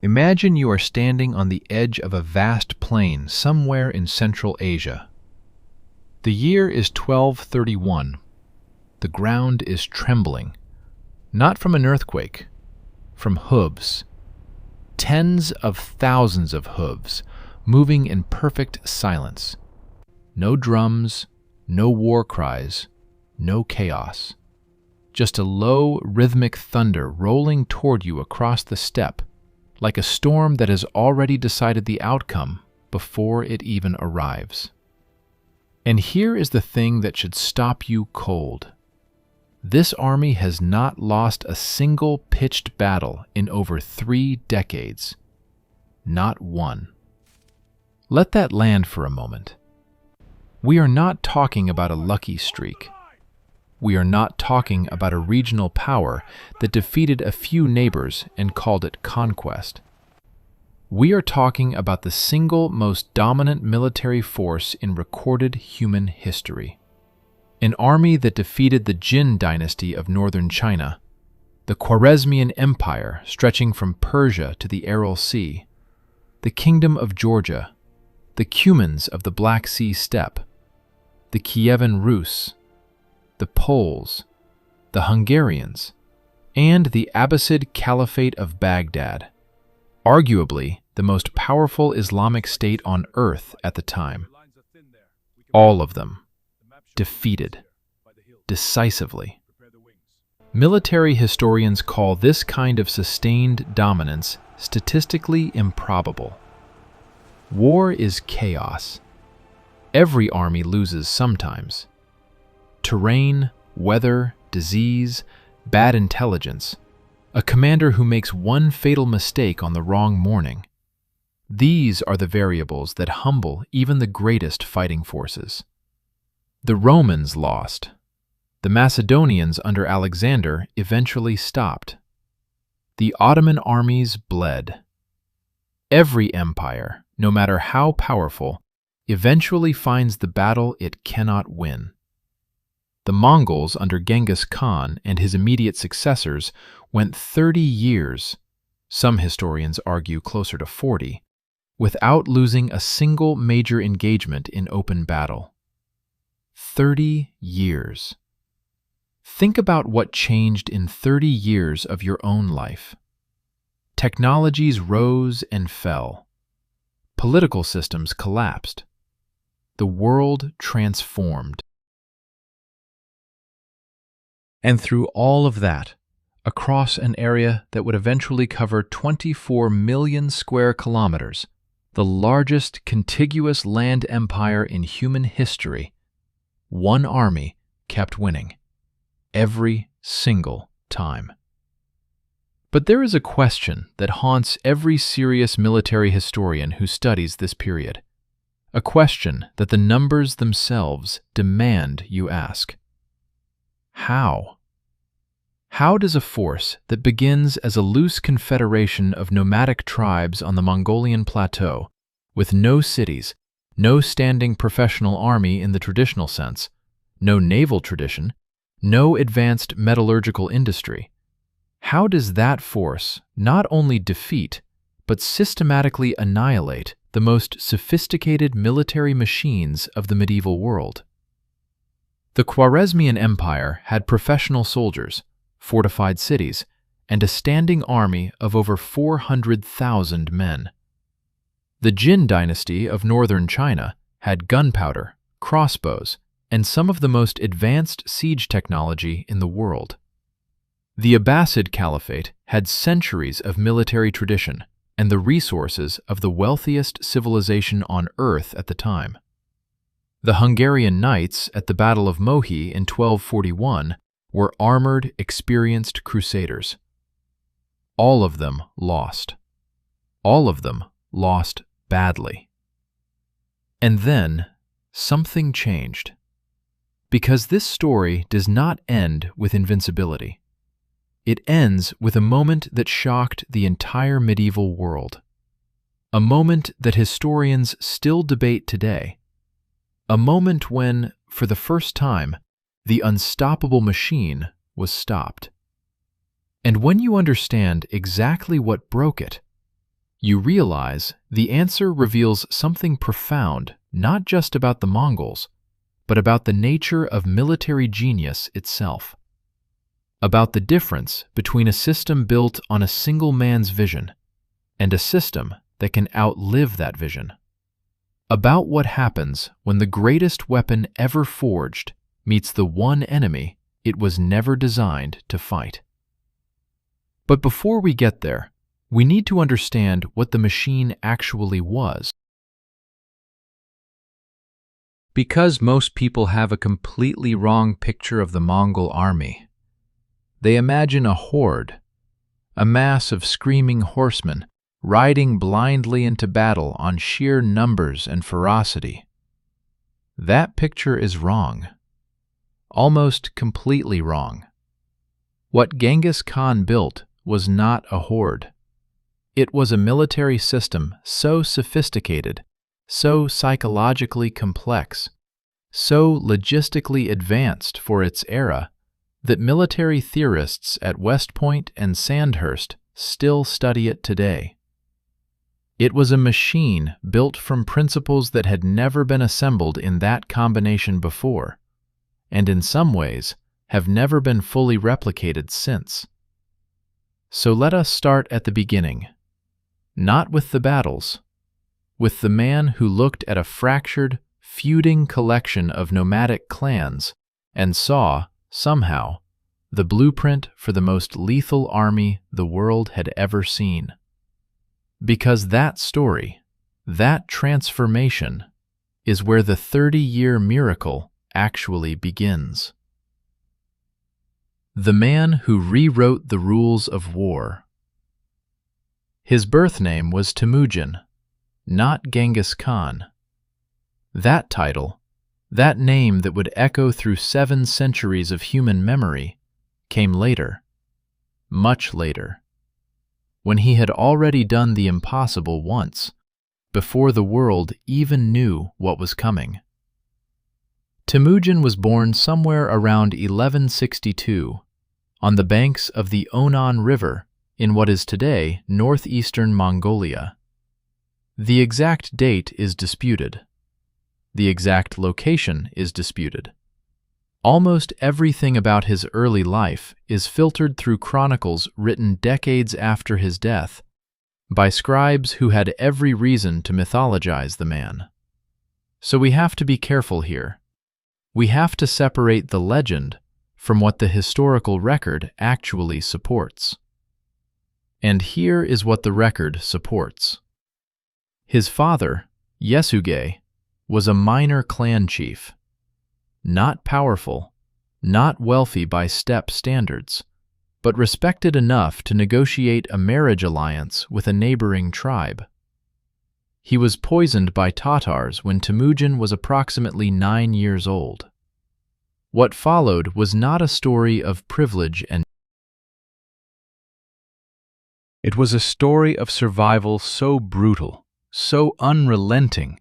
Imagine you are standing on the edge of a vast plain somewhere in Central Asia. The year is 1231. The ground is trembling, not from an earthquake, from hooves. Tens of thousands of hooves, moving in perfect silence. No drums, no war cries, no chaos. Just a low, rhythmic thunder rolling toward you across the steppe, like a storm that has already decided the outcome before it even arrives. And here is the thing that should stop you cold. This army has not lost a single pitched battle in over 3 decades. Not one. Let that land for a moment. We are not talking about a lucky streak. We are not talking about a regional power that defeated a few neighbors and called it conquest. We are talking about the single most dominant military force in recorded human history. An army that defeated the Jin Dynasty of northern China, the Khwarezmian Empire stretching from Persia to the Aral Sea, the Kingdom of Georgia, the Cumans of the Black Sea steppe, the Kievan Rus, the Poles, the Hungarians, and the Abbasid Caliphate of Baghdad, arguably the most powerful Islamic state on earth at the time. All of them defeated decisively. Military historians call this kind of sustained dominance statistically improbable. War is chaos. Every army loses sometimes. Terrain, weather, disease, bad intelligence, a commander who makes one fatal mistake on the wrong morning. These are the variables that humble even the greatest fighting forces. The Romans lost. The Macedonians under Alexander eventually stopped. The Ottoman armies bled. Every empire, no matter how powerful, eventually finds the battle it cannot win. The Mongols under Genghis Khan and his immediate successors went 30 years, some historians argue closer to 40, without losing a single major engagement in open battle. 30 years. Think about what changed in 30 years of your own life. Technologies rose and fell. Political systems collapsed. The world transformed. And through all of that, across an area that would eventually cover 24 million square kilometers, the largest contiguous land empire in human history, one army kept winning, every single time. But there is a question that haunts every serious military historian who studies this period, a question that the numbers themselves demand you ask. How? How does a force that begins as a loose confederation of nomadic tribes on the Mongolian plateau, with no cities, no standing professional army in the traditional sense, no naval tradition, no advanced metallurgical industry, how does that force not only defeat, but systematically annihilate the most sophisticated military machines of the medieval world? The Khwarezmian Empire had professional soldiers, fortified cities, and a standing army of over 400,000 men. The Jin Dynasty of northern China had gunpowder, crossbows, and some of the most advanced siege technology in the world. The Abbasid Caliphate had centuries of military tradition and the resources of the wealthiest civilization on earth at the time. The Hungarian knights at the Battle of Mohi in 1241 were armored, experienced crusaders. All of them lost. All of them lost badly. And then something changed. Because this story does not end with invincibility. It ends with a moment that shocked the entire medieval world. A moment that historians still debate today. A moment when, for the first time, the unstoppable machine was stopped. And when you understand exactly what broke it, you realize the answer reveals something profound, not just about the Mongols, but about the nature of military genius itself. About the difference between a system built on a single man's vision and a system that can outlive that vision. About what happens when the greatest weapon ever forged meets the one enemy it was never designed to fight. But before we get there, we need to understand what the machine actually was. Because most people have a completely wrong picture of the Mongol army, they imagine a horde, a mass of screaming horsemen riding blindly into battle on sheer numbers and ferocity. That picture is wrong, almost completely wrong. What Genghis Khan built was not a horde. It was a military system so sophisticated, so psychologically complex, so logistically advanced for its era, that military theorists at West Point and Sandhurst still study it today. It was a machine built from principles that had never been assembled in that combination before, and in some ways have never been fully replicated since. So let us start at the beginning, not with the battles, with the man who looked at a fractured, feuding collection of nomadic clans and saw, somehow, the blueprint for the most lethal army the world had ever seen. Because that story, that transformation, is where the 30-year miracle actually begins. The man who rewrote the rules of war. His birth name was Temujin, not Genghis Khan. That title, that name that would echo through 7 centuries of human memory, came later, much later, when he had already done the impossible once, before the world even knew what was coming. Temujin was born somewhere around 1162, on the banks of the Onan River in what is today northeastern Mongolia. The exact date is disputed. The exact location is disputed. Almost everything about his early life is filtered through chronicles written decades after his death by scribes who had every reason to mythologize the man. So we have to be careful here. We have to separate the legend from what the historical record actually supports. And here is what the record supports. His father, Yesugei, was a minor clan chief. Not powerful, not wealthy by steppe standards, but respected enough to negotiate a marriage alliance with a neighboring tribe. He was poisoned by Tatars when Temujin was approximately 9 years old. What followed was not a story of privilege and it was a story of survival so brutal, so unrelenting,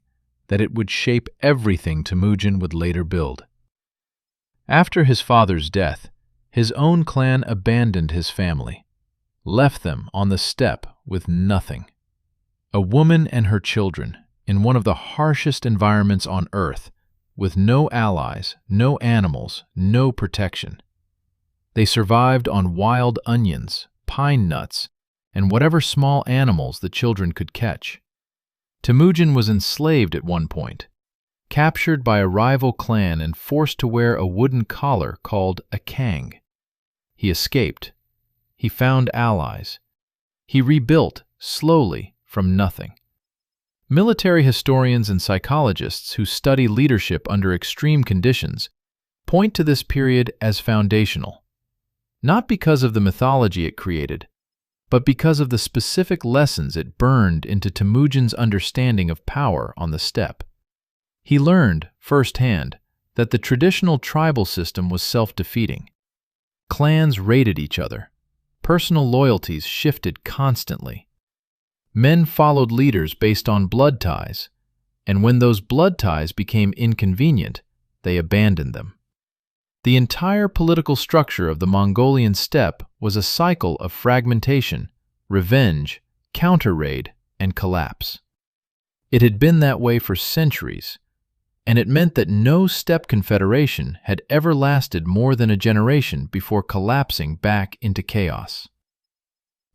that it would shape everything Temujin would later build. After his father's death, his own clan abandoned his family, left them on the steppe with nothing. A woman and her children in one of the harshest environments on earth, with no allies, no animals, no protection. They survived on wild onions, pine nuts, and whatever small animals the children could catch. Temujin was enslaved at one point, captured by a rival clan and forced to wear a wooden collar called a kang. He escaped. He found allies. He rebuilt, slowly, from nothing. Military historians and psychologists who study leadership under extreme conditions point to this period as foundational, not because of the mythology it created, but because of the specific lessons it burned into Temujin's understanding of power on the steppe. He learned, firsthand, that the traditional tribal system was self-defeating. Clans raided each other. Personal loyalties shifted constantly. Men followed leaders based on blood ties, and when those blood ties became inconvenient, they abandoned them. The entire political structure of the Mongolian steppe was a cycle of fragmentation, revenge, counter-raid, and collapse. It had been that way for centuries, and it meant that no steppe confederation had ever lasted more than a generation before collapsing back into chaos.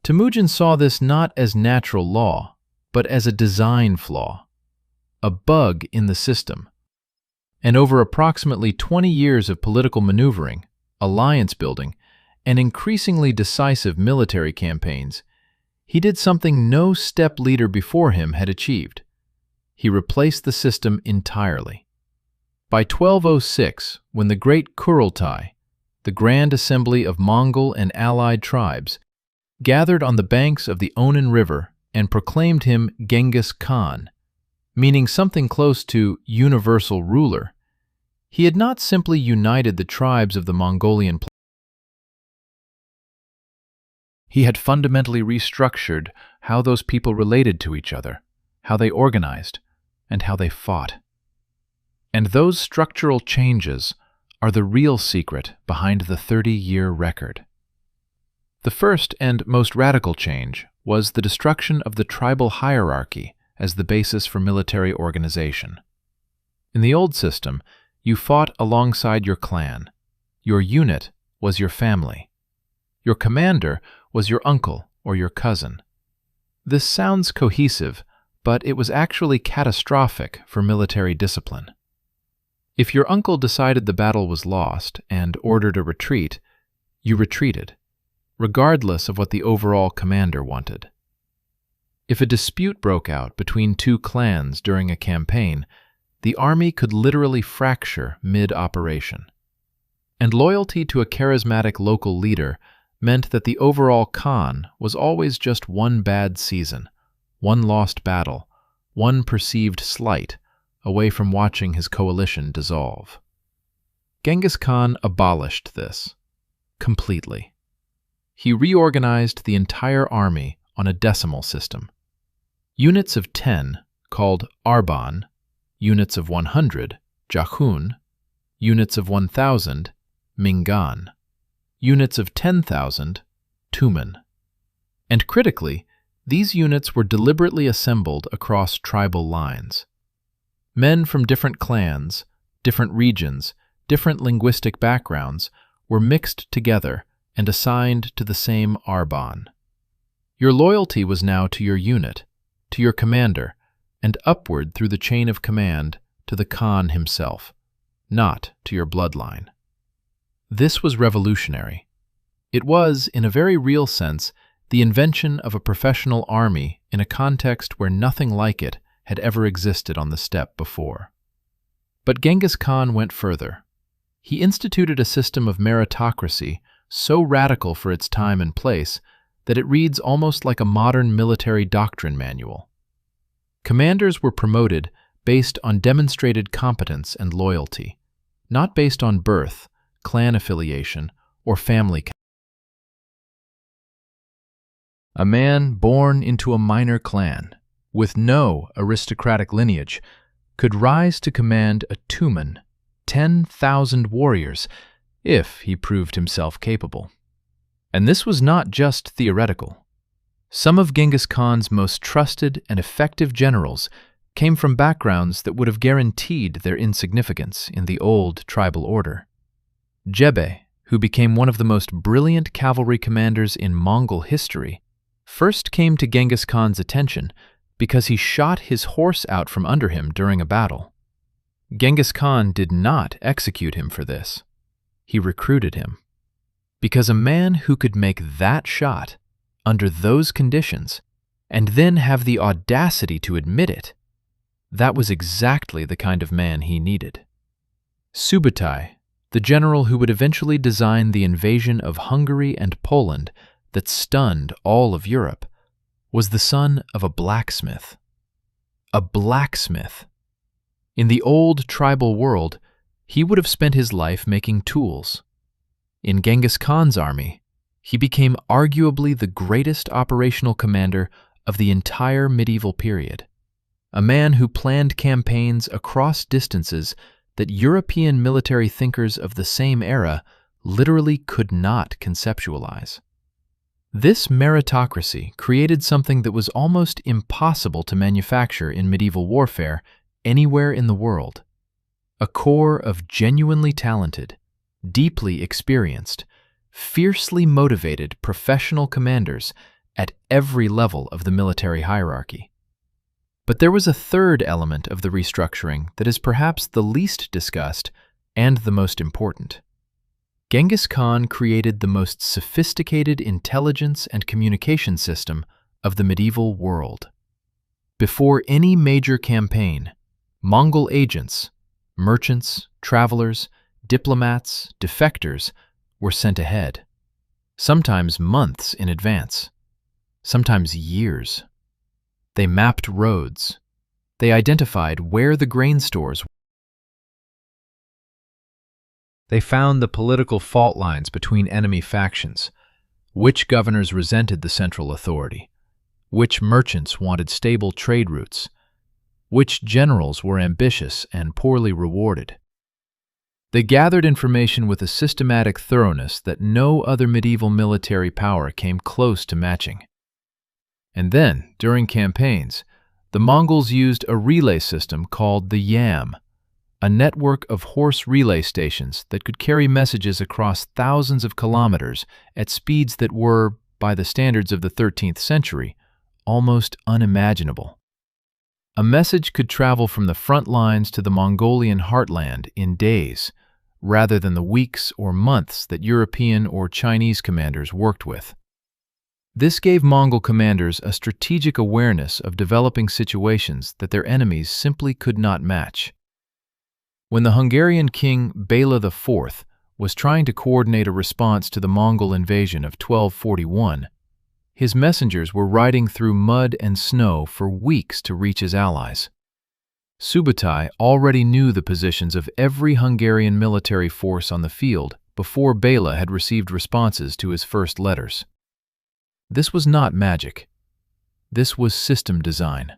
Temujin saw this not as natural law, but as a design flaw, a bug in the system. And over approximately 20 years of political maneuvering, alliance building, and increasingly decisive military campaigns, he did something no steppe leader before him had achieved. He replaced the system entirely. By 1206, when the Great Kurultai, the Grand Assembly of Mongol and allied tribes, gathered on the banks of the Onan River and proclaimed him Genghis Khan, meaning something close to universal ruler, he had not simply united the tribes of the Mongolian plateau. He had fundamentally restructured how those people related to each other, how they organized, and how they fought. And those structural changes are the real secret behind the 30-year record. The first and most radical change was the destruction of the tribal hierarchy as the basis for military organization. In the old system, you fought alongside your clan. Your unit was your family. Your commander was your uncle or your cousin. This sounds cohesive, but it was actually catastrophic for military discipline. If your uncle decided the battle was lost and ordered a retreat, you retreated, regardless of what the overall commander wanted. If a dispute broke out between two clans during a campaign, the army could literally fracture mid-operation. And loyalty to a charismatic local leader meant that the overall Khan was always just one bad season, one lost battle, one perceived slight, away from watching his coalition dissolve. Genghis Khan abolished this completely. He reorganized the entire army on a decimal system. Units of 10, called Arban, units of 100, Jahun, units of 1,000, Mingan, units of 10,000, Tumen. And critically, these units were deliberately assembled across tribal lines. Men from different clans, different regions, different linguistic backgrounds were mixed together and assigned to the same Arban. Your loyalty was now to your unit, to your commander, and upward through the chain of command to the Khan himself, not to your bloodline. This was revolutionary. It was, in a very real sense, the invention of a professional army in a context where nothing like it had ever existed on the steppe before. But Genghis Khan went further. He instituted a system of meritocracy so radical for its time and place that it reads almost like a modern military doctrine manual. Commanders were promoted based on demonstrated competence and loyalty, not based on birth, clan affiliation, or family connection. A man born into a minor clan, with no aristocratic lineage, could rise to command a Tumen, 10,000 warriors, if he proved himself capable. And this was not just theoretical. Some of Genghis Khan's most trusted and effective generals came from backgrounds that would have guaranteed their insignificance in the old tribal order. Jebe, who became one of the most brilliant cavalry commanders in Mongol history, first came to Genghis Khan's attention because he shot his horse out from under him during a battle. Genghis Khan did not execute him for this. He recruited him. Because a man who could make that shot, under those conditions, and then have the audacity to admit it, that was exactly the kind of man he needed. Subutai, the general who would eventually design the invasion of Hungary and Poland that stunned all of Europe, was the son of a blacksmith. A blacksmith. In the old tribal world, he would have spent his life making tools. In Genghis Khan's army, he became arguably the greatest operational commander of the entire medieval period, a man who planned campaigns across distances that European military thinkers of the same era literally could not conceptualize. This meritocracy created something that was almost impossible to manufacture in medieval warfare anywhere in the world. A corps of genuinely talented, deeply experienced, fiercely motivated professional commanders at every level of the military hierarchy. But there was a third element of the restructuring that is perhaps the least discussed and the most important. Genghis Khan created the most sophisticated intelligence and communication system of the medieval world. Before any major campaign, Mongol agents, merchants, travelers, diplomats, defectors were sent ahead, sometimes months in advance, sometimes years. They mapped roads. They identified where the grain stores were. They found the political fault lines between enemy factions, which governors resented the central authority, which merchants wanted stable trade routes, which generals were ambitious and poorly rewarded. They gathered information with a systematic thoroughness that no other medieval military power came close to matching. And then, during campaigns, the Mongols used a relay system called the Yam, a network of horse relay stations that could carry messages across thousands of kilometers at speeds that were, by the standards of the 13th century, almost unimaginable. A message could travel from the front lines to the Mongolian heartland in days, rather than the weeks or months that European or Chinese commanders worked with. This gave Mongol commanders a strategic awareness of developing situations that their enemies simply could not match. When the Hungarian king Bela IV was trying to coordinate a response to the Mongol invasion of 1241, his messengers were riding through mud and snow for weeks to reach his allies. Subutai already knew the positions of every Hungarian military force on the field before Bela had received responses to his first letters. This was not magic. This was system design.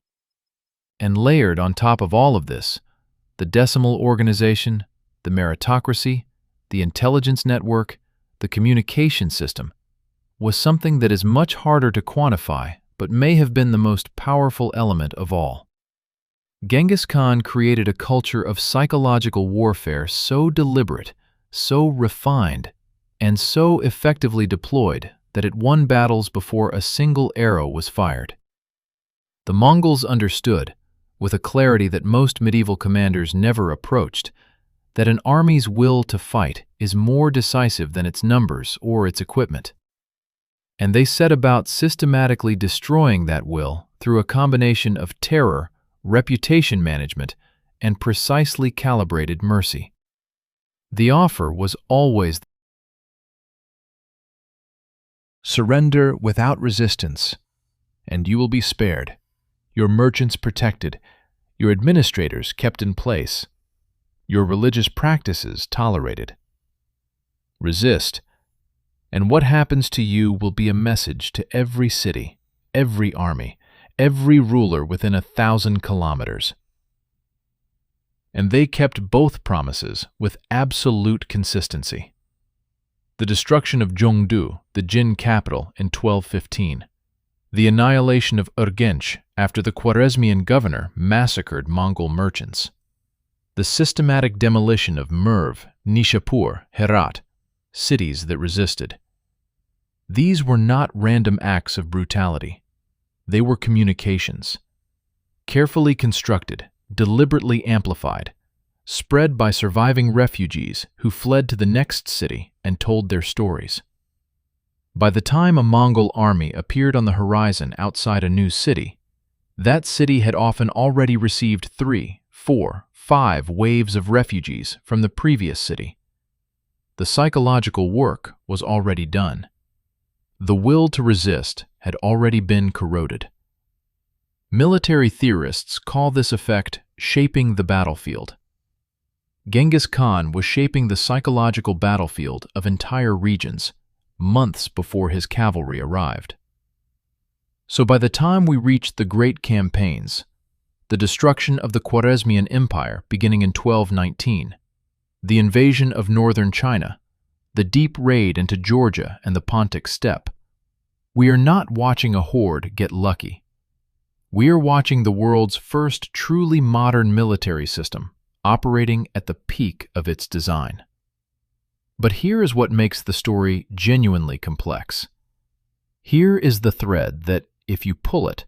And layered on top of all of this, the decimal organization, the meritocracy, the intelligence network, the communication system, was something that is much harder to quantify but may have been the most powerful element of all. Genghis Khan created a culture of psychological warfare so deliberate, so refined, and so effectively deployed that it won battles before a single arrow was fired. The Mongols understood, with a clarity that most medieval commanders never approached, that an army's will to fight is more decisive than its numbers or its equipment. And they set about systematically destroying that will through a combination of terror, reputation management, and precisely calibrated mercy. The offer was always surrender without resistance, and you will be spared, your merchants protected, your administrators kept in place, your religious practices tolerated. Resist, and what happens to you will be a message to every city, every army, every ruler within 1,000 kilometers. And they kept both promises with absolute consistency. The destruction of Zhongdu, the Jin capital, in 1215. The annihilation of Urgench after the Khwarezmian governor massacred Mongol merchants. The systematic demolition of Merv, Nishapur, Herat, cities that resisted. These were not random acts of brutality. They were communications. Carefully constructed, deliberately amplified, spread by surviving refugees who fled to the next city and told their stories. By the time a Mongol army appeared on the horizon outside a new city, that city had often already received 3, 4, 5 waves of refugees from the previous city. The psychological work was already done. The will to resist had already been corroded. Military theorists call this effect shaping the battlefield. Genghis Khan was shaping the psychological battlefield of entire regions months before his cavalry arrived. So by the time we reached the great campaigns, the destruction of the Khwarezmian Empire beginning in 1219, the invasion of northern China, the deep raid into Georgia and the Pontic steppe, We are not watching a horde get lucky. We are watching the world's first truly modern military system, operating at the peak of its design. But here is what makes the story genuinely complex. Here is the thread that, if you pull it,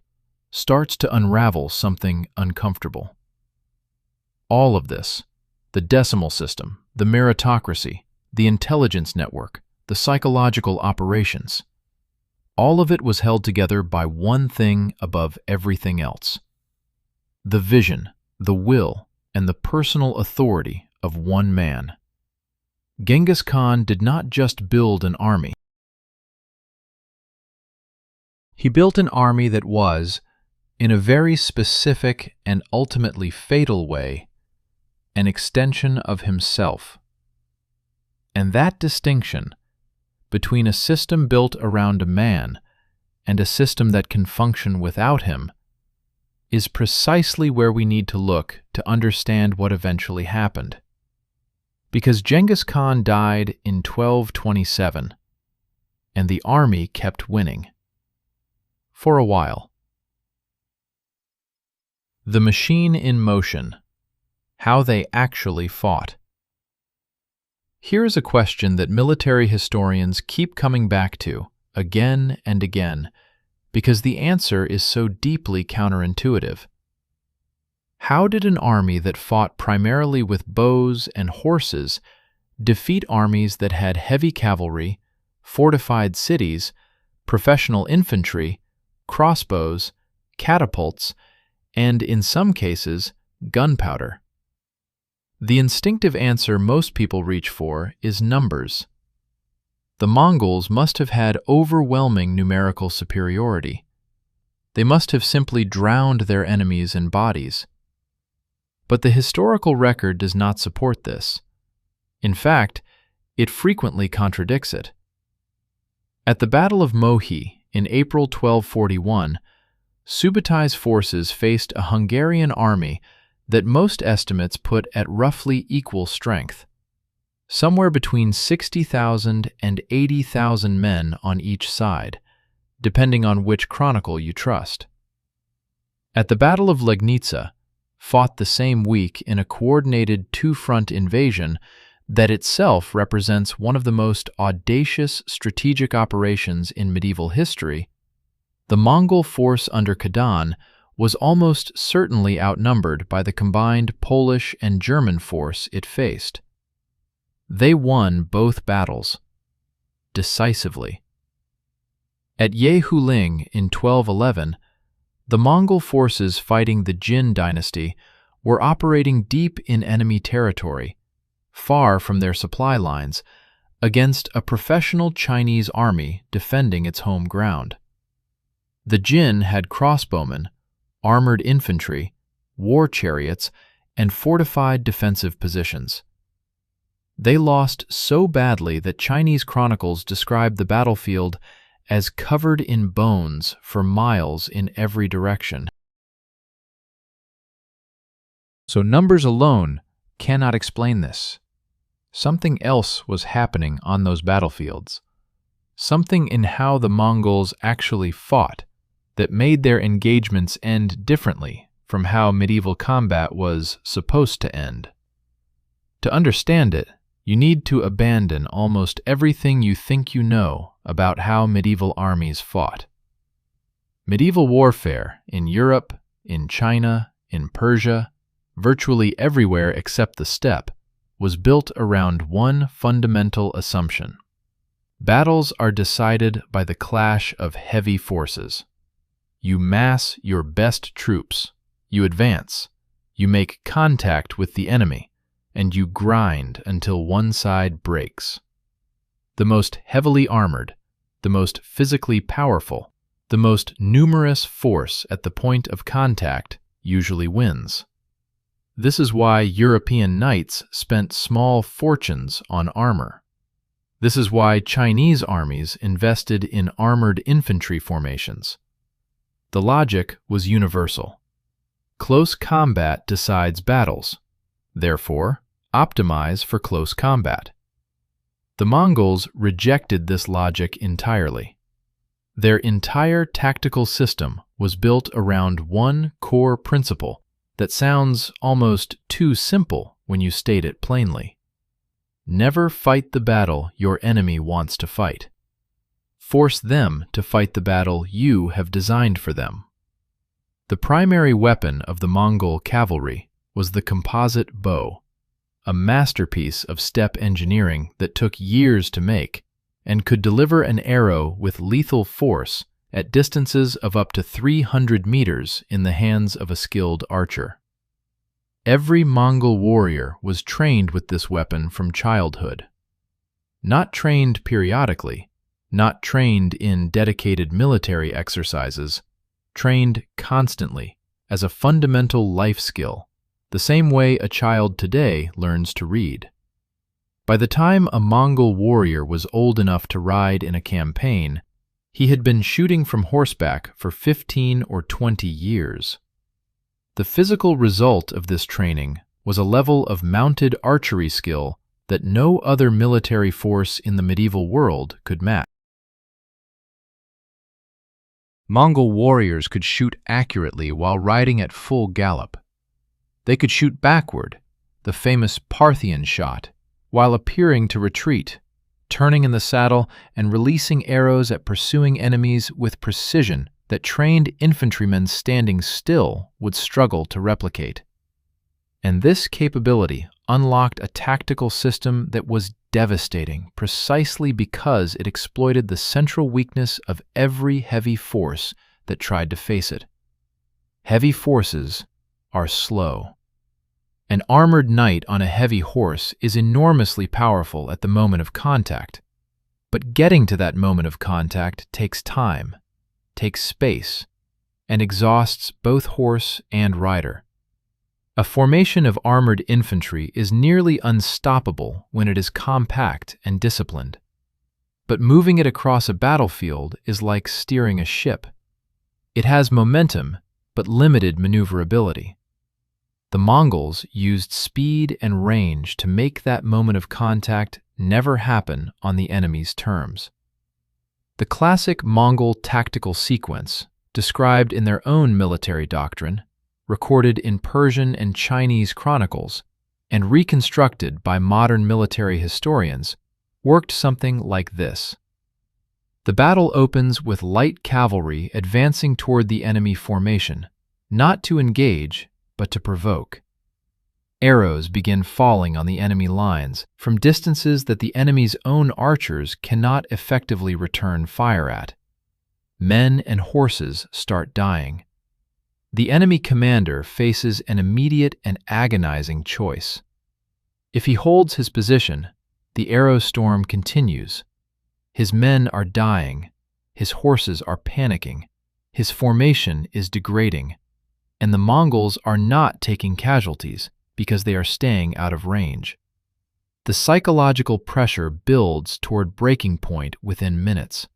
starts to unravel something uncomfortable. All of this, the decimal system, the meritocracy, the intelligence network, the psychological operations, all of it was held together by one thing above everything else: the vision, the will, and the personal authority of one man. Genghis Khan did not just build an army. He built an army that was, in a very specific and ultimately fatal way, an extension of himself. And that distinction between a system built around a man and a system that can function without him is precisely where we need to look to understand what eventually happened. Because Genghis Khan died in 1227, and the army kept winning. For a while. The machine in motion. How they actually fought. Here is a question that military historians keep coming back to, again and again, because the answer is so deeply counterintuitive. How did an army that fought primarily with bows and horses defeat armies that had heavy cavalry, fortified cities, professional infantry, crossbows, catapults, and, in some cases, gunpowder? The instinctive answer most people reach for is numbers. The Mongols must have had overwhelming numerical superiority. They must have simply drowned their enemies in bodies. But the historical record does not support this. In fact, it frequently contradicts it. At the Battle of Mohi in April 1241, Subutais forces faced a Hungarian army that most estimates put at roughly equal strength, somewhere between 60,000 and 80,000 men on each side, depending on which chronicle you trust. At the Battle of Legnica, fought the same week in a coordinated two-front invasion that itself represents one of the most audacious strategic operations in medieval history, the Mongol force under Khadan was almost certainly outnumbered by the combined Polish and German force it faced. They won both battles, decisively. At Yehuling in 1211, the Mongol forces fighting the Jin Dynasty were operating deep in enemy territory, far from their supply lines, against a professional Chinese army defending its home ground. The Jin had crossbowmen, armored infantry, war chariots, and fortified defensive positions. They lost so badly that Chinese chronicles describe the battlefield as covered in bones for miles in every direction. So numbers alone cannot explain this. Something else was happening on those battlefields. Something in how the Mongols actually fought that made their engagements end differently from how medieval combat was supposed to end. To understand it, you need to abandon almost everything you think you know about how medieval armies fought. Medieval warfare in Europe, in China, in Persia, virtually everywhere except the steppe, was built around one fundamental assumption. Battles are decided by the clash of heavy forces. You mass your best troops, you advance, you make contact with the enemy, and you grind until one side breaks. The most heavily armored, the most physically powerful, the most numerous force at the point of contact usually wins. This is why European knights spent small fortunes on armor. This is why Chinese armies invested in armored infantry formations. The logic was universal. Close combat decides battles. Therefore, optimize for close combat. The Mongols rejected this logic entirely. Their entire tactical system was built around one core principle that sounds almost too simple when you state it plainly. Never fight the battle your enemy wants to fight. Force them to fight the battle you have designed for them. The primary weapon of the Mongol cavalry was the composite bow, a masterpiece of steppe engineering that took years to make and could deliver an arrow with lethal force at distances of up to 300 meters in the hands of a skilled archer. Every Mongol warrior was trained with this weapon from childhood. Not trained periodically, not trained in dedicated military exercises, trained constantly as a fundamental life skill, the same way a child today learns to read. By the time a Mongol warrior was old enough to ride in a campaign, he had been shooting from horseback for 15 or 20 years. The physical result of this training was a level of mounted archery skill that no other military force in the medieval world could match. Mongol warriors could shoot accurately while riding at full gallop. They could shoot backward, the famous Parthian shot, while appearing to retreat, turning in the saddle and releasing arrows at pursuing enemies with precision that trained infantrymen standing still would struggle to replicate. And this capability unlocked a tactical system that was devastating precisely because it exploited the central weakness of every heavy force that tried to face it. Heavy forces are slow. An armored knight on a heavy horse is enormously powerful at the moment of contact, but getting to that moment of contact takes time, takes space, and exhausts both horse and rider. A formation of armored infantry is nearly unstoppable when it is compact and disciplined, but moving it across a battlefield is like steering a ship. It has momentum, but limited maneuverability. The Mongols used speed and range to make that moment of contact never happen on the enemy's terms. The classic Mongol tactical sequence, described in their own military doctrine, recorded in Persian and Chinese chronicles, and reconstructed by modern military historians, worked something like this. The battle opens with light cavalry advancing toward the enemy formation, not to engage, but to provoke. Arrows begin falling on the enemy lines from distances that the enemy's own archers cannot effectively return fire at. Men and horses start dying. The enemy commander faces an immediate and agonizing choice. If he holds his position, the arrow storm continues. His men are dying, his horses are panicking, his formation is degrading, and the Mongols are not taking casualties because they are staying out of range. The psychological pressure builds toward breaking point within minutes.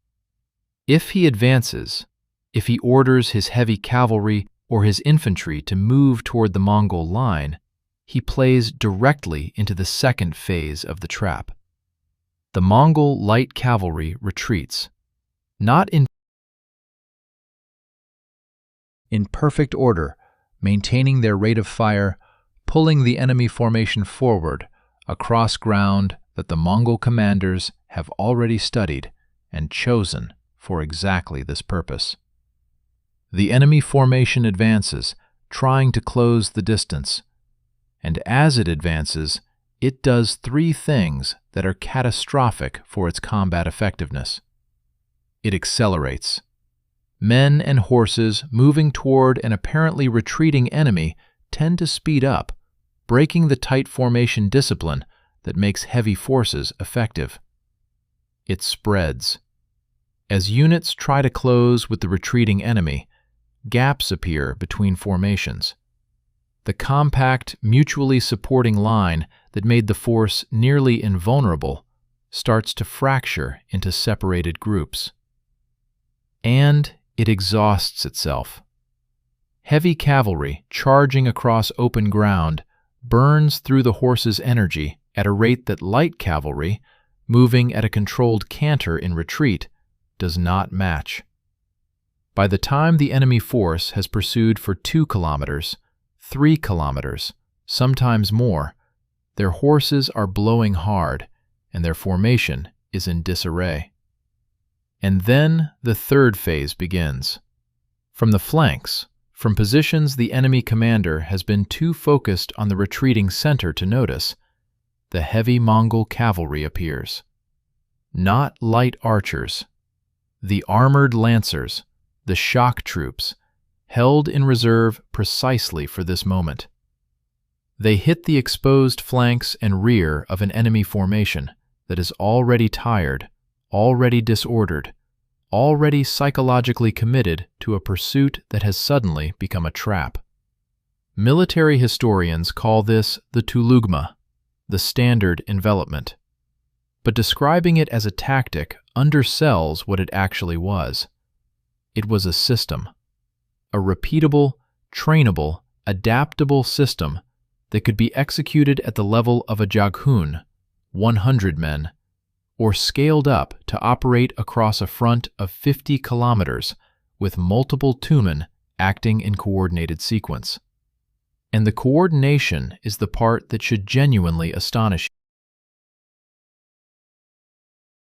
If he advances, if he orders his heavy cavalry or his infantry to move toward the Mongol line, he plays directly into the second phase of the trap. The Mongol light cavalry retreats, not in perfect order, maintaining their rate of fire, pulling the enemy formation forward across ground that the Mongol commanders have already studied and chosen for exactly this purpose. The enemy formation advances, trying to close the distance, and as it advances, it does three things that are catastrophic for its combat effectiveness. It accelerates. Men and horses moving toward an apparently retreating enemy tend to speed up, breaking the tight formation discipline that makes heavy forces effective. It spreads. As units try to close with the retreating enemy, gaps appear between formations. The compact, mutually supporting line that made the force nearly invulnerable starts to fracture into separated groups. And it exhausts itself. Heavy cavalry charging across open ground burns through the horse's energy at a rate that light cavalry, moving at a controlled canter in retreat, does not match. By the time the enemy force has pursued for 2 kilometers, 3 kilometers, sometimes more, their horses are blowing hard and their formation is in disarray. And then the third phase begins. From the flanks, from positions the enemy commander has been too focused on the retreating center to notice, the heavy Mongol cavalry appears. Not light archers. The armored lancers, the shock troops, held in reserve precisely for this moment. They hit the exposed flanks and rear of an enemy formation that is already tired, already disordered, already psychologically committed to a pursuit that has suddenly become a trap. Military historians call this the tulugma, the standard envelopment. But describing it as a tactic undersells what it actually was. It was a system, a repeatable, trainable, adaptable system that could be executed at the level of a jaghun, 100 men, or scaled up to operate across a front of 50 kilometers with multiple tumen acting in coordinated sequence. And the coordination is the part that should genuinely astonish you.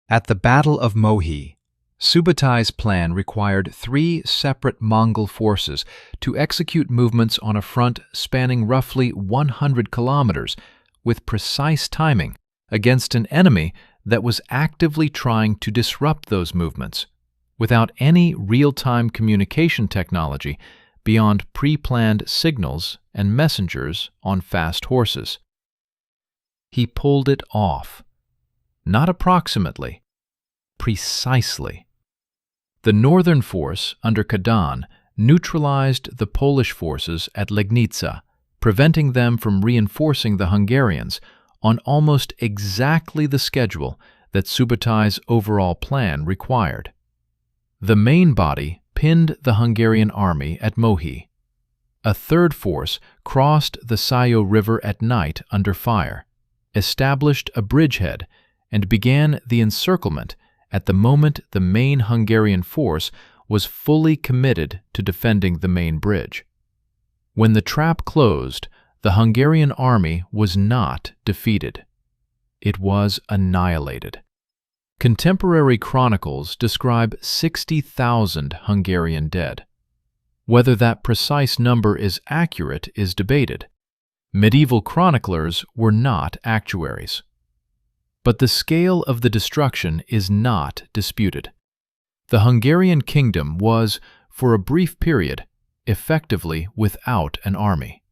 At the Battle of Mohi, Subutais' plan required 3 separate Mongol forces to execute movements on a front spanning roughly 100 kilometers with precise timing against an enemy that was actively trying to disrupt those movements without any real-time communication technology beyond pre-planned signals and messengers on fast horses. He pulled it off, not approximately, precisely. The northern force under Khadan neutralized the Polish forces at Legnica, preventing them from reinforcing the Hungarians on almost exactly the schedule that Subutais' overall plan required. The main body pinned the Hungarian army at Mohi. A third force crossed the Sayo River at night under fire, established a bridgehead, and began the encirclement at the moment the main Hungarian force was fully committed to defending the main bridge. When the trap closed, the Hungarian army was not defeated. It was annihilated. Contemporary chronicles describe 60,000 Hungarian dead. Whether that precise number is accurate is debated. Medieval chroniclers were not actuaries. But the scale of the destruction is not disputed. The Hungarian kingdom was, for a brief period, effectively without an army.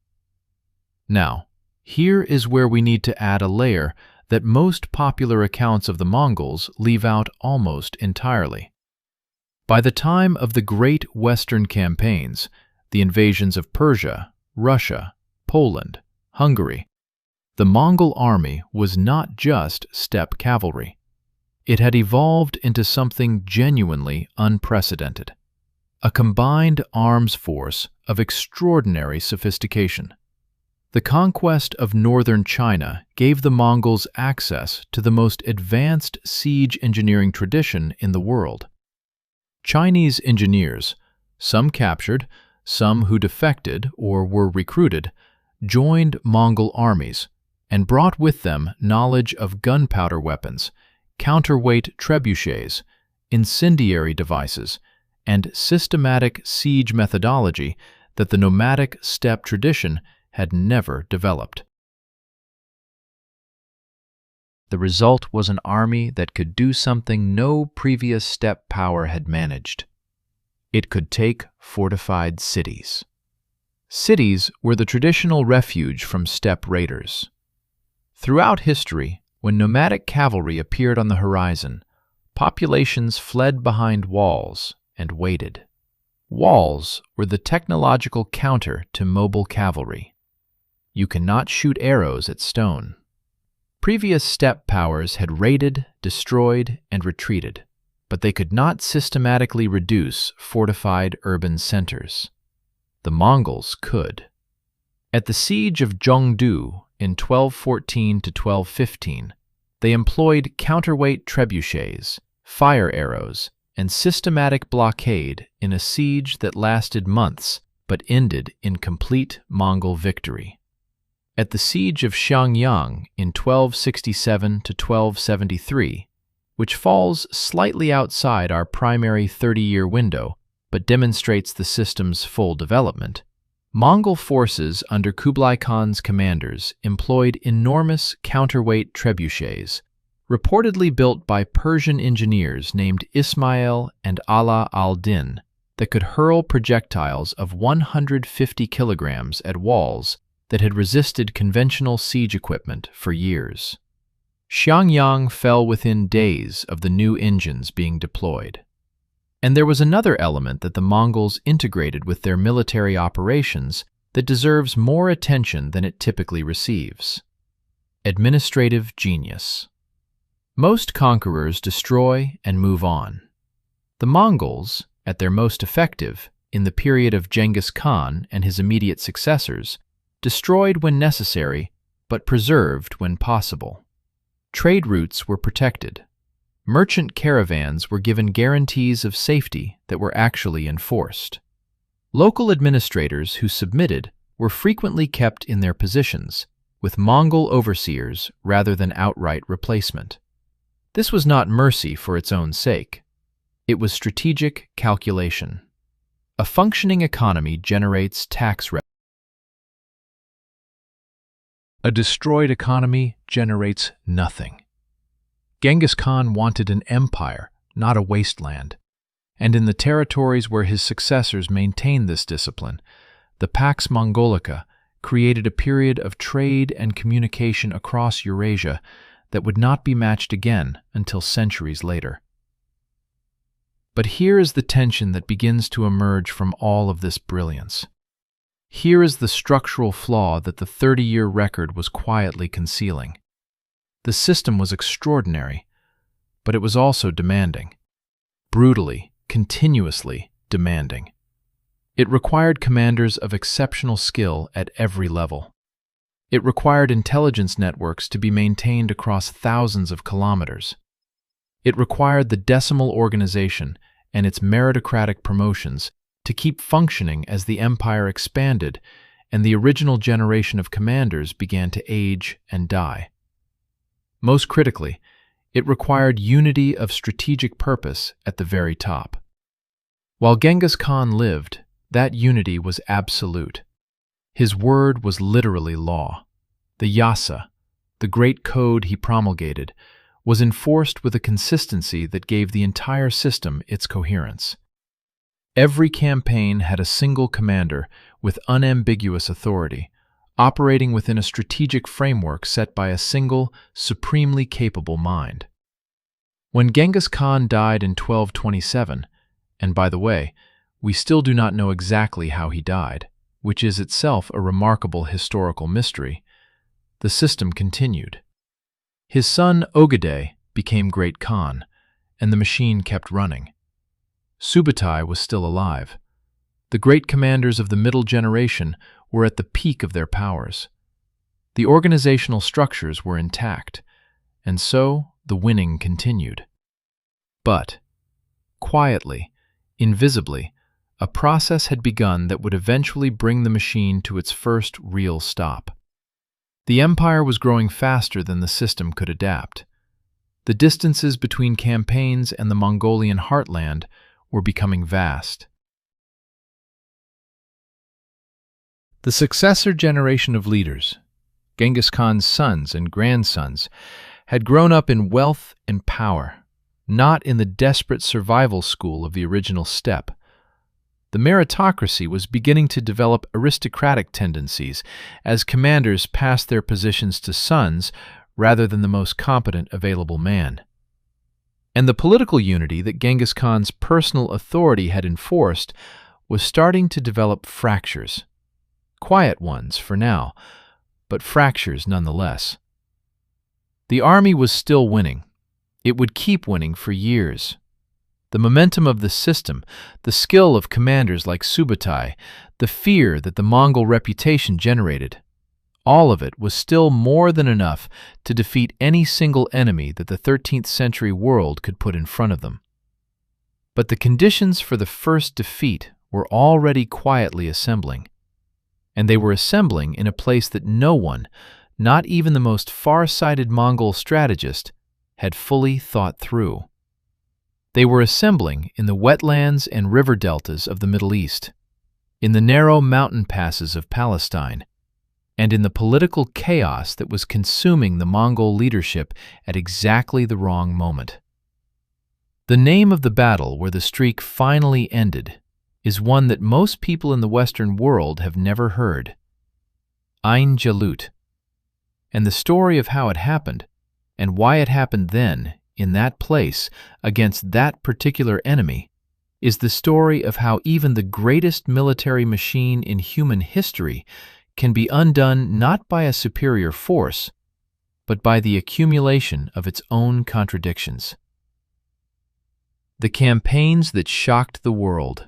Now, here is where we need to add a layer that most popular accounts of the Mongols leave out almost entirely. By the time of the Great Western Campaigns, the invasions of Persia, Russia, Poland, Hungary, the Mongol army was not just steppe cavalry. It had evolved into something genuinely unprecedented, a combined arms force of extraordinary sophistication. The conquest of northern China gave the Mongols access to the most advanced siege engineering tradition in the world. Chinese engineers, some captured, some who defected or were recruited, joined Mongol armies and brought with them knowledge of gunpowder weapons, counterweight trebuchets, incendiary devices, and systematic siege methodology that the nomadic steppe tradition had never developed. The result was an army that could do something no previous steppe power had managed. It could take fortified cities. Cities were the traditional refuge from steppe raiders. Throughout history, when nomadic cavalry appeared on the horizon, populations fled behind walls and waited. Walls were the technological counter to mobile cavalry. You cannot shoot arrows at stone. Previous steppe powers had raided, destroyed, and retreated, but they could not systematically reduce fortified urban centers. The Mongols could. At the siege of Zhongdu in 1214 to 1215, they employed counterweight trebuchets, fire arrows, and systematic blockade in a siege that lasted months but ended in complete Mongol victory. At the siege of Xiangyang in 1267 to 1273, which falls slightly outside our primary 30-year window but demonstrates the system's full development, Mongol forces under Kublai Khan's commanders employed enormous counterweight trebuchets, reportedly built by Persian engineers named Ismail and Ala al-Din, that could hurl projectiles of 150 kilograms at walls that had resisted conventional siege equipment for years. Xiangyang fell within days of the new engines being deployed. And there was another element that the Mongols integrated with their military operations that deserves more attention than it typically receives: administrative genius. Most conquerors destroy and move on. The Mongols, at their most effective, in the period of Genghis Khan and his immediate successors, destroyed when necessary, but preserved when possible. Trade routes were protected. Merchant caravans were given guarantees of safety that were actually enforced. Local administrators who submitted were frequently kept in their positions, with Mongol overseers rather than outright replacement. This was not mercy for its own sake. It was strategic calculation. A functioning economy generates tax revenue. A destroyed economy generates nothing. Genghis Khan wanted an empire, not a wasteland, and in the territories where his successors maintained this discipline, the Pax Mongolica created a period of trade and communication across Eurasia that would not be matched again until centuries later. But here is the tension that begins to emerge from all of this brilliance. Here is the structural flaw that the 30-year record was quietly concealing. The system was extraordinary, but it was also demanding. Brutally, continuously demanding. It required commanders of exceptional skill at every level. It required intelligence networks to be maintained across thousands of kilometers. It required the decimal organization and its meritocratic promotions to keep functioning as the empire expanded and the original generation of commanders began to age and die. Most critically, it required unity of strategic purpose at the very top. While Genghis Khan lived, that unity was absolute. His word was literally law. The Yasa, the great code he promulgated, was enforced with a consistency that gave the entire system its coherence. Every campaign had a single commander with unambiguous authority, operating within a strategic framework set by a single, supremely capable mind. When Genghis Khan died in 1227, and by the way, we still do not know exactly how he died, which is itself a remarkable historical mystery, the system continued. His son Ogedei became Great Khan, and the machine kept running. Subutai was still alive. The great commanders of the middle generation were at the peak of their powers. The organizational structures were intact, and so the winning continued. But, quietly, invisibly, a process had begun that would eventually bring the machine to its first real stop. The empire was growing faster than the system could adapt. The distances between campaigns and the Mongolian heartland were becoming vast. The successor generation of leaders, Genghis Khan's sons and grandsons, had grown up in wealth and power, not in the desperate survival school of the original steppe. The meritocracy was beginning to develop aristocratic tendencies as commanders passed their positions to sons rather than the most competent available man. And the political unity that Genghis Khan's personal authority had enforced was starting to develop fractures. Quiet ones for now, but fractures nonetheless. The army was still winning. It would keep winning for years. The momentum of the system, the skill of commanders like Subutai, the fear that the Mongol reputation generated, all of it was still more than enough to defeat any single enemy that the 13th century world could put in front of them. But the conditions for the first defeat were already quietly assembling, and they were assembling in a place that no one, not even the most far-sighted Mongol strategist, had fully thought through. They were assembling in the wetlands and river deltas of the Middle East, in the narrow mountain passes of Palestine, and in the political chaos that was consuming the Mongol leadership at exactly the wrong moment. The name of the battle where the streak finally ended is one that most people in the Western world have never heard: Jalut. And the story of how it happened, and why it happened then, in that place, against that particular enemy, is the story of how even the greatest military machine in human history can be undone not by a superior force, but by the accumulation of its own contradictions. The campaigns that shocked the world.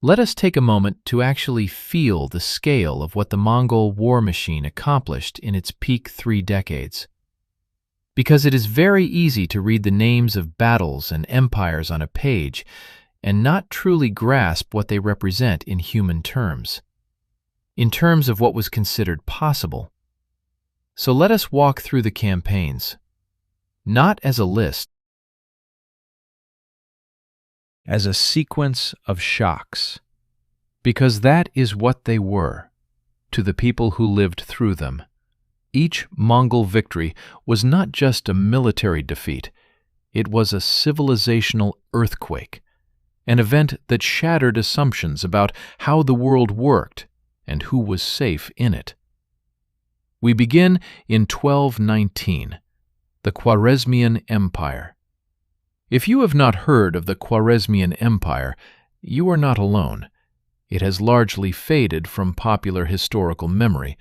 Let us take a moment to actually feel the scale of what the Mongol war machine accomplished in its peak 3 decades. Because it is very easy to read the names of battles and empires on a page and not truly grasp what they represent in human terms, in terms of what was considered possible. So let us walk through the campaigns, not as a list, as a sequence of shocks, because that is what they were to the people who lived through them. Each Mongol victory was not just a military defeat, it was a civilizational earthquake, an event that shattered assumptions about how the world worked and who was safe in it. We begin in 1219, the Khwarezmian Empire. If you have not heard of the Khwarezmian Empire, you are not alone. It has largely faded from popular historical memory,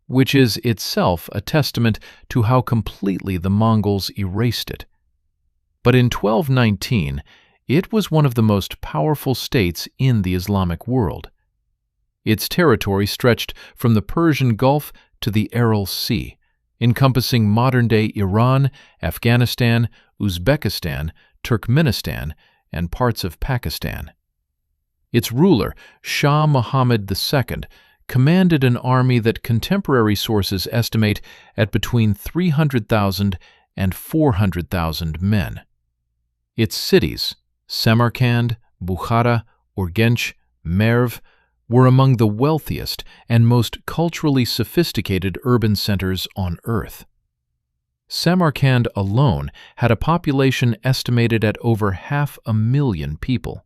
which is itself a testament to how completely the Mongols erased it. But in 1219, it was one of the most powerful states in the Islamic world. Its territory stretched from the Persian Gulf to the Aral Sea, encompassing modern-day Iran, Afghanistan, Uzbekistan, Turkmenistan, and parts of Pakistan. Its ruler, Shah Muhammad II, commanded an army that contemporary sources estimate at between 300,000 and 400,000 men. Its cities, Samarkand, Bukhara, Urgench, Merv, were among the wealthiest and most culturally sophisticated urban centers on Earth. Samarkand alone had a population estimated at over 500,000 people.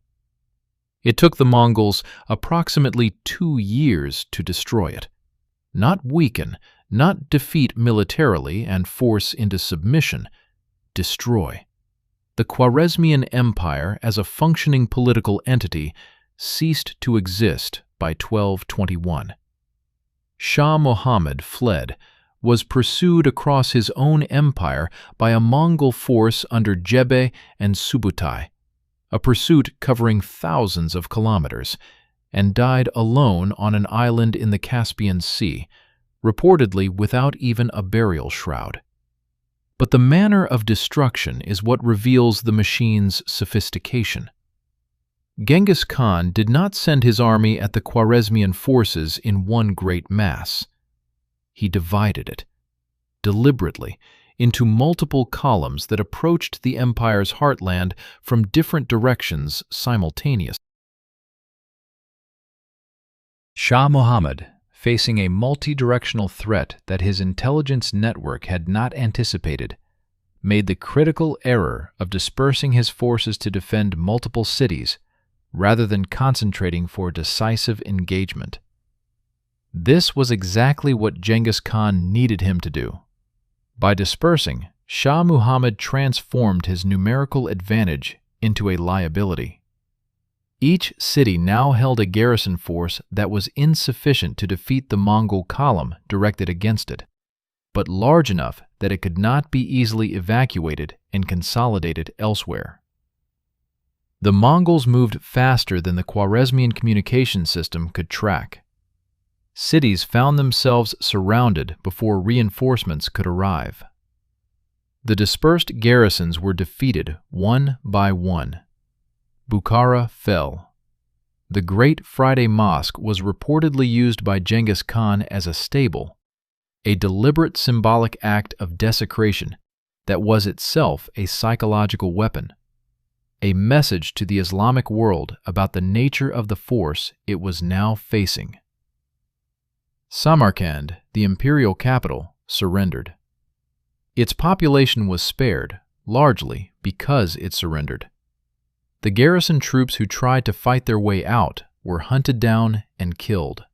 It took the Mongols approximately 2 years to destroy it. Not weaken, not defeat militarily and force into submission, destroy. The Khwarezmian Empire, as a functioning political entity, ceased to exist by 1221. Shah Muhammad fled, was pursued across his own empire by a Mongol force under Jebe and Subutai, a pursuit covering thousands of kilometers, and died alone on an island in the Caspian Sea, reportedly without even a burial shroud. But the manner of destruction is what reveals the machine's sophistication. Genghis Khan did not send his army at the Khwarezmian forces in one great mass. He divided it, deliberately, into multiple columns that approached the empire's heartland from different directions simultaneously. Shah Muhammad, facing a multi-directional threat that his intelligence network had not anticipated, made the critical error of dispersing his forces to defend multiple cities rather than concentrating for decisive engagement. This was exactly what Genghis Khan needed him to do. By dispersing, Shah Muhammad transformed his numerical advantage into a liability. Each city now held a garrison force that was insufficient to defeat the Mongol column directed against it, but large enough that it could not be easily evacuated and consolidated elsewhere. The Mongols moved faster than the Khwarezmian communication system could track. Cities found themselves surrounded before reinforcements could arrive. The dispersed garrisons were defeated one by one, Bukhara fell. The Great Friday Mosque was reportedly used by Genghis Khan as a stable, a deliberate symbolic act of desecration that was itself a psychological weapon, a message to the Islamic world about the nature of the force it was now facing. Samarkand, the imperial capital, surrendered. Its population was spared, largely because it surrendered. The garrison troops who tried to fight their way out were hunted down and killed.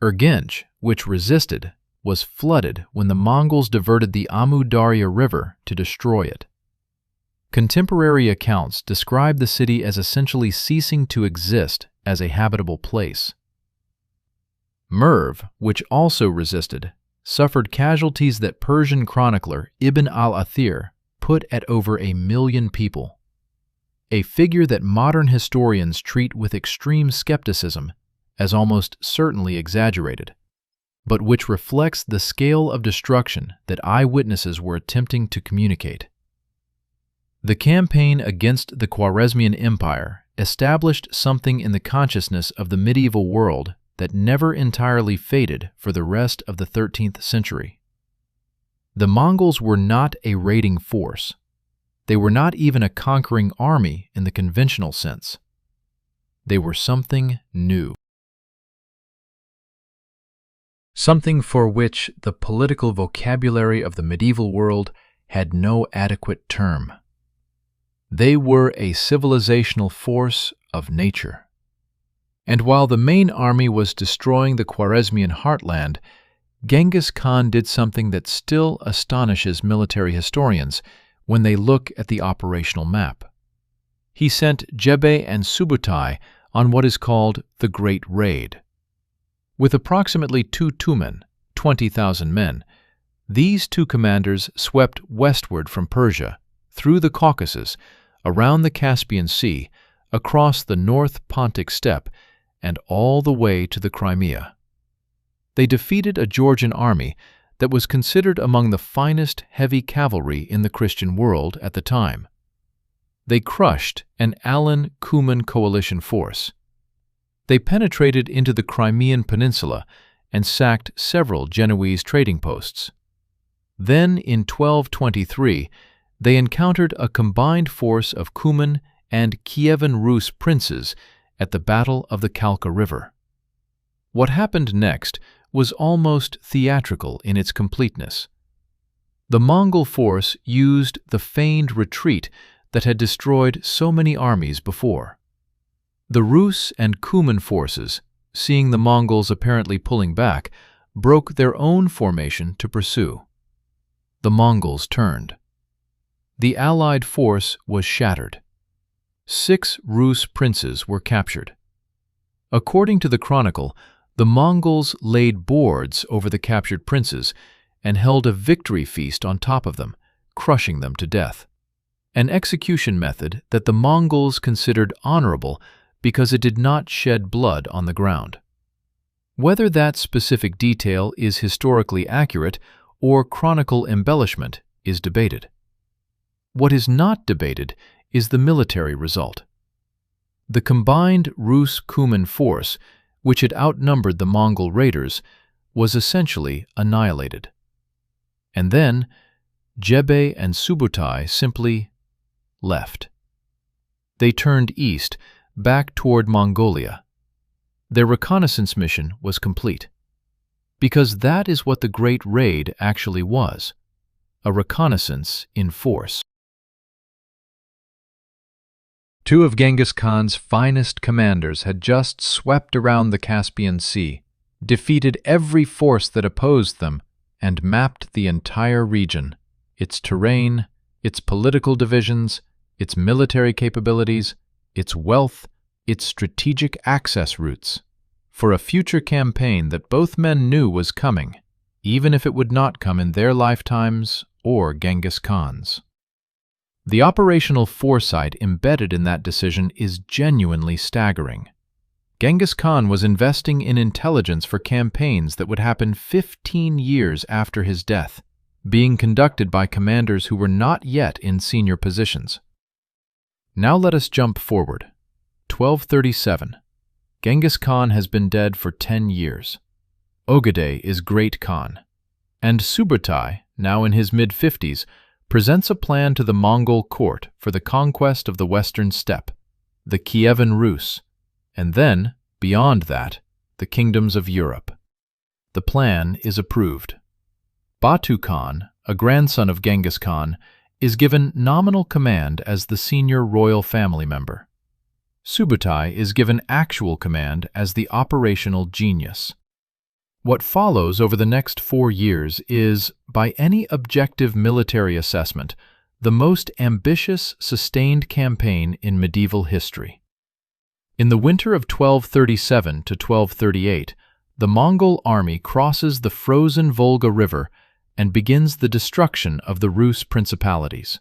Urgench, which resisted, was flooded when the Mongols diverted the Amu Darya River to destroy it. Contemporary accounts describe the city as essentially ceasing to exist as a habitable place. Merv, which also resisted, suffered casualties that Persian chronicler Ibn al-Athir put at over 1 million people, a figure that modern historians treat with extreme skepticism as almost certainly exaggerated, but which reflects the scale of destruction that eyewitnesses were attempting to communicate. The campaign against the Khwarezmian Empire established something in the consciousness of the medieval world that never entirely faded for the rest of the 13th century. The Mongols were not a raiding force. They were not even a conquering army in the conventional sense. They were something new. Something for which the political vocabulary of the medieval world had no adequate term. They were a civilizational force of nature. And while the main army was destroying the Khwarezmian heartland, Genghis Khan did something that still astonishes military historians when they look at the operational map. He sent Jebe and Subutai on what is called the Great Raid. With approximately 2 tumen, 20,000 men, these two commanders swept westward from Persia, through the Caucasus, around the Caspian Sea, across the North Pontic Steppe, and all the way to the Crimea. They defeated a Georgian army that was considered among the finest heavy cavalry in the Christian world at the time. They crushed an Alan-Cuman coalition force. They penetrated into the Crimean Peninsula and sacked several Genoese trading posts. Then, in 1223, they encountered a combined force of Cuman and Kievan Rus princes at the Battle of the Kalka River. What happened next was almost theatrical in its completeness. The Mongol force used the feigned retreat that had destroyed so many armies before. The Rus and Cuman forces, seeing the Mongols apparently pulling back, broke their own formation to pursue. The Mongols turned. The allied force was shattered. 6 Rus princes were captured. According to the chronicle, the Mongols laid boards over the captured princes and held a victory feast on top of them, crushing them to death. An execution method that the Mongols considered honorable because it did not shed blood on the ground. Whether that specific detail is historically accurate or chronicle embellishment is debated. What is not debated is the military result. The combined Rus-Cuman force, which had outnumbered the Mongol raiders, was essentially annihilated. And then, Jebe and Subutai simply left. They turned east, back toward Mongolia. Their reconnaissance mission was complete. Because that is what the Great Raid actually was, a reconnaissance in force. 2 of Genghis Khan's finest commanders had just swept around the Caspian Sea, defeated every force that opposed them, and mapped the entire region, its terrain, its political divisions, its military capabilities, its wealth, its strategic access routes, for a future campaign that both men knew was coming, even if it would not come in their lifetimes or Genghis Khan's. The operational foresight embedded in that decision is genuinely staggering. Genghis Khan was investing in intelligence for campaigns that would happen 15 years after his death, being conducted by commanders who were not yet in senior positions. Now let us jump forward. 1237. Genghis Khan has been dead for 10 years. Ogedei is Great Khan. And Subutai, now in his mid-50s, presents a plan to the Mongol court for the conquest of the western steppe, the Kievan Rus, and then, beyond that, the kingdoms of Europe. The plan is approved. Batu Khan, a grandson of Genghis Khan, is given nominal command as the senior royal family member. Subutai is given actual command as the operational genius. What follows over the next 4 years is, by any objective military assessment, the most ambitious, sustained campaign in medieval history. In the winter of 1237 to 1238, the Mongol army crosses the frozen Volga River and begins the destruction of the Rus principalities.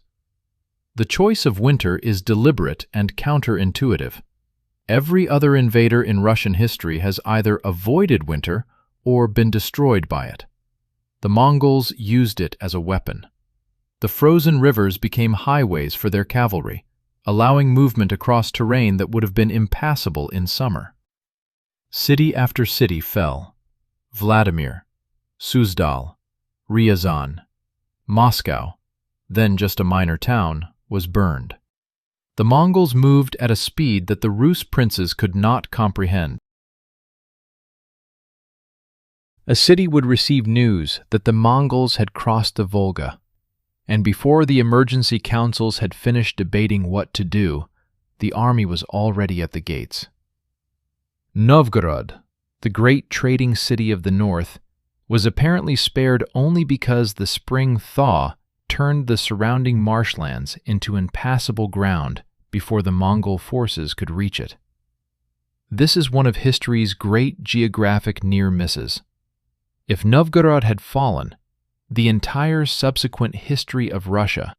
The choice of winter is deliberate and counterintuitive. Every other invader in Russian history has either avoided winter or been destroyed by it. The Mongols used it as a weapon. The frozen rivers became highways for their cavalry, allowing movement across terrain that would have been impassable in summer. City after city fell. Vladimir, Suzdal, Ryazan, Moscow, then just a minor town, was burned. The Mongols moved at a speed that the Rus princes could not comprehend. A city would receive news that the Mongols had crossed the Volga, and before the emergency councils had finished debating what to do, the army was already at the gates. Novgorod, the great trading city of the north, was apparently spared only because the spring thaw turned the surrounding marshlands into impassable ground before the Mongol forces could reach it. This is one of history's great geographic near misses. If Novgorod had fallen, the entire subsequent history of Russia,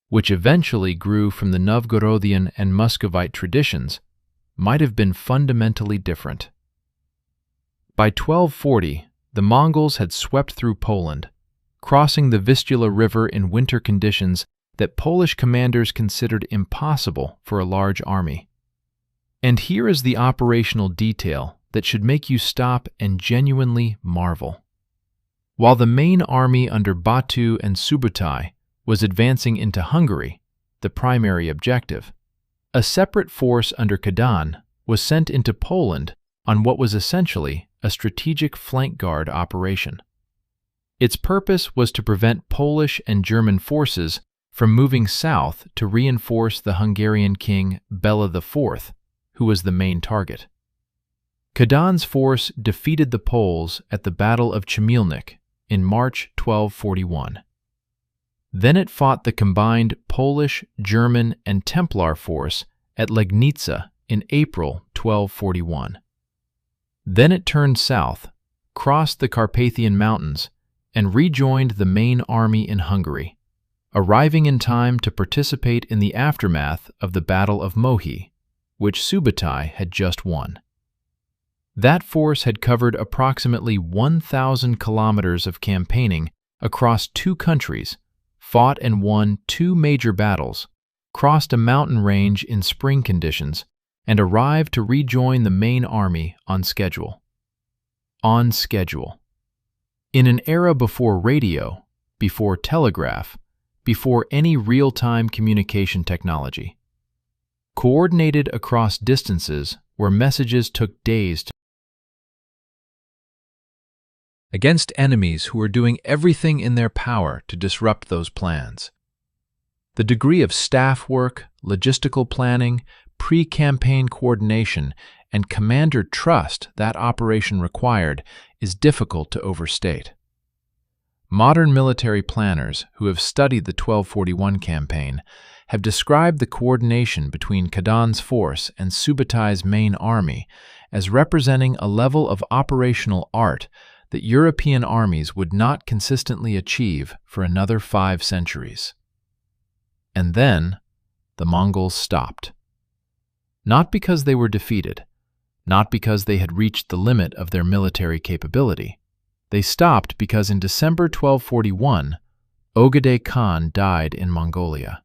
which eventually grew from the Novgorodian and Muscovite traditions, might have been fundamentally different. By 1240, the Mongols had swept through Poland, crossing the Vistula River in winter conditions that Polish commanders considered impossible for a large army. And here is the operational detail that should make you stop and genuinely marvel. While the main army under Batu and Subutai was advancing into Hungary, the primary objective, a separate force under Khadan was sent into Poland on what was essentially a strategic flank guard operation. Its purpose was to prevent Polish and German forces from moving south to reinforce the Hungarian king Bela IV, who was the main target. Khadan's force defeated the Poles at the Battle of Chmielnik in March 1241. Then it fought the combined Polish, German, and Templar force at Legnica in April 1241. Then it turned south, crossed the Carpathian Mountains, and rejoined the main army in Hungary, arriving in time to participate in the aftermath of the Battle of Mohi, which Subutai had just won. That force had covered approximately 1,000 kilometers of campaigning across 2 countries, fought and won 2 major battles, crossed a mountain range in spring conditions, and arrived to rejoin the main army on schedule. On schedule. In an era before radio, before telegraph, before any real-time communication technology. Coordinated across distances where messages took days to against enemies who were doing everything in their power to disrupt those plans. The degree of staff work, logistical planning, pre-campaign coordination, and commander trust that operation required is difficult to overstate. Modern military planners who have studied the 1241 campaign have described the coordination between Khadan's force and Subutai's main army as representing a level of operational art that European armies would not consistently achieve for another 5 centuries. And then, the Mongols stopped. Not because they were defeated, not because they had reached the limit of their military capability. They stopped because in December 1241, Ogedei Khan died in Mongolia.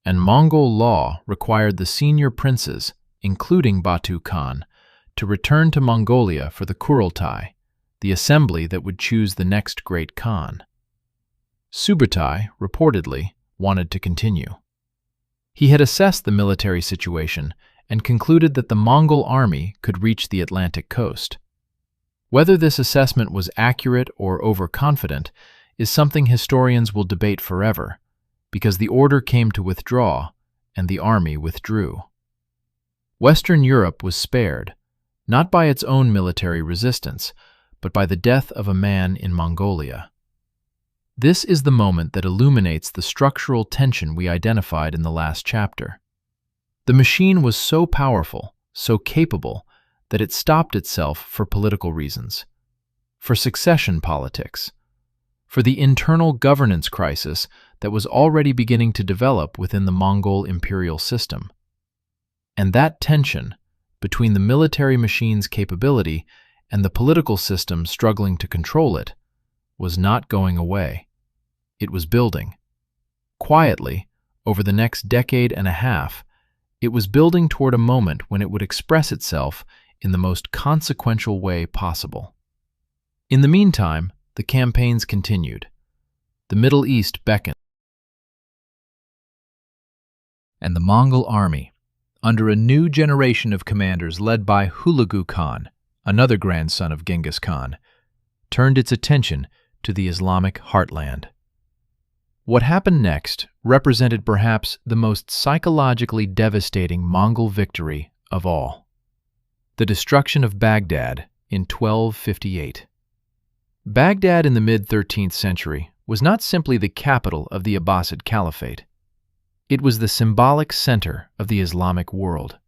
and Mongol law required the senior princes, including Batu Khan, to return to Mongolia for the Kurultai, the assembly that would choose the next great Khan. Subutai, reportedly, wanted to continue. He had assessed the military situation and concluded that the Mongol army could reach the Atlantic coast. Whether this assessment was accurate or overconfident is something historians will debate forever, because the order came to withdraw and the army withdrew. Western Europe was spared, not by its own military resistance, but by the death of a man in Mongolia. This is the moment that illuminates the structural tension we identified in the last chapter. The machine was so powerful, so capable, that it stopped itself for political reasons, for succession politics, for the internal governance crisis that was already beginning to develop within the Mongol imperial system. And that tension, between the military machine's capability and the political system struggling to control it, was not going away. It was building. Quietly, over the next decade and a half, it was building toward a moment when it would express itself in the most consequential way possible. In the meantime, the campaigns continued. The Middle East beckoned, and the Mongol army, under a new generation of commanders led by Hulagu Khan, another grandson of Genghis Khan, turned its attention to the Islamic heartland. What happened next represented perhaps the most psychologically devastating Mongol victory of all: the destruction of Baghdad in 1258. Baghdad in the mid-13th century was not simply the capital of the Abbasid Caliphate. It was the symbolic center of the Islamic world,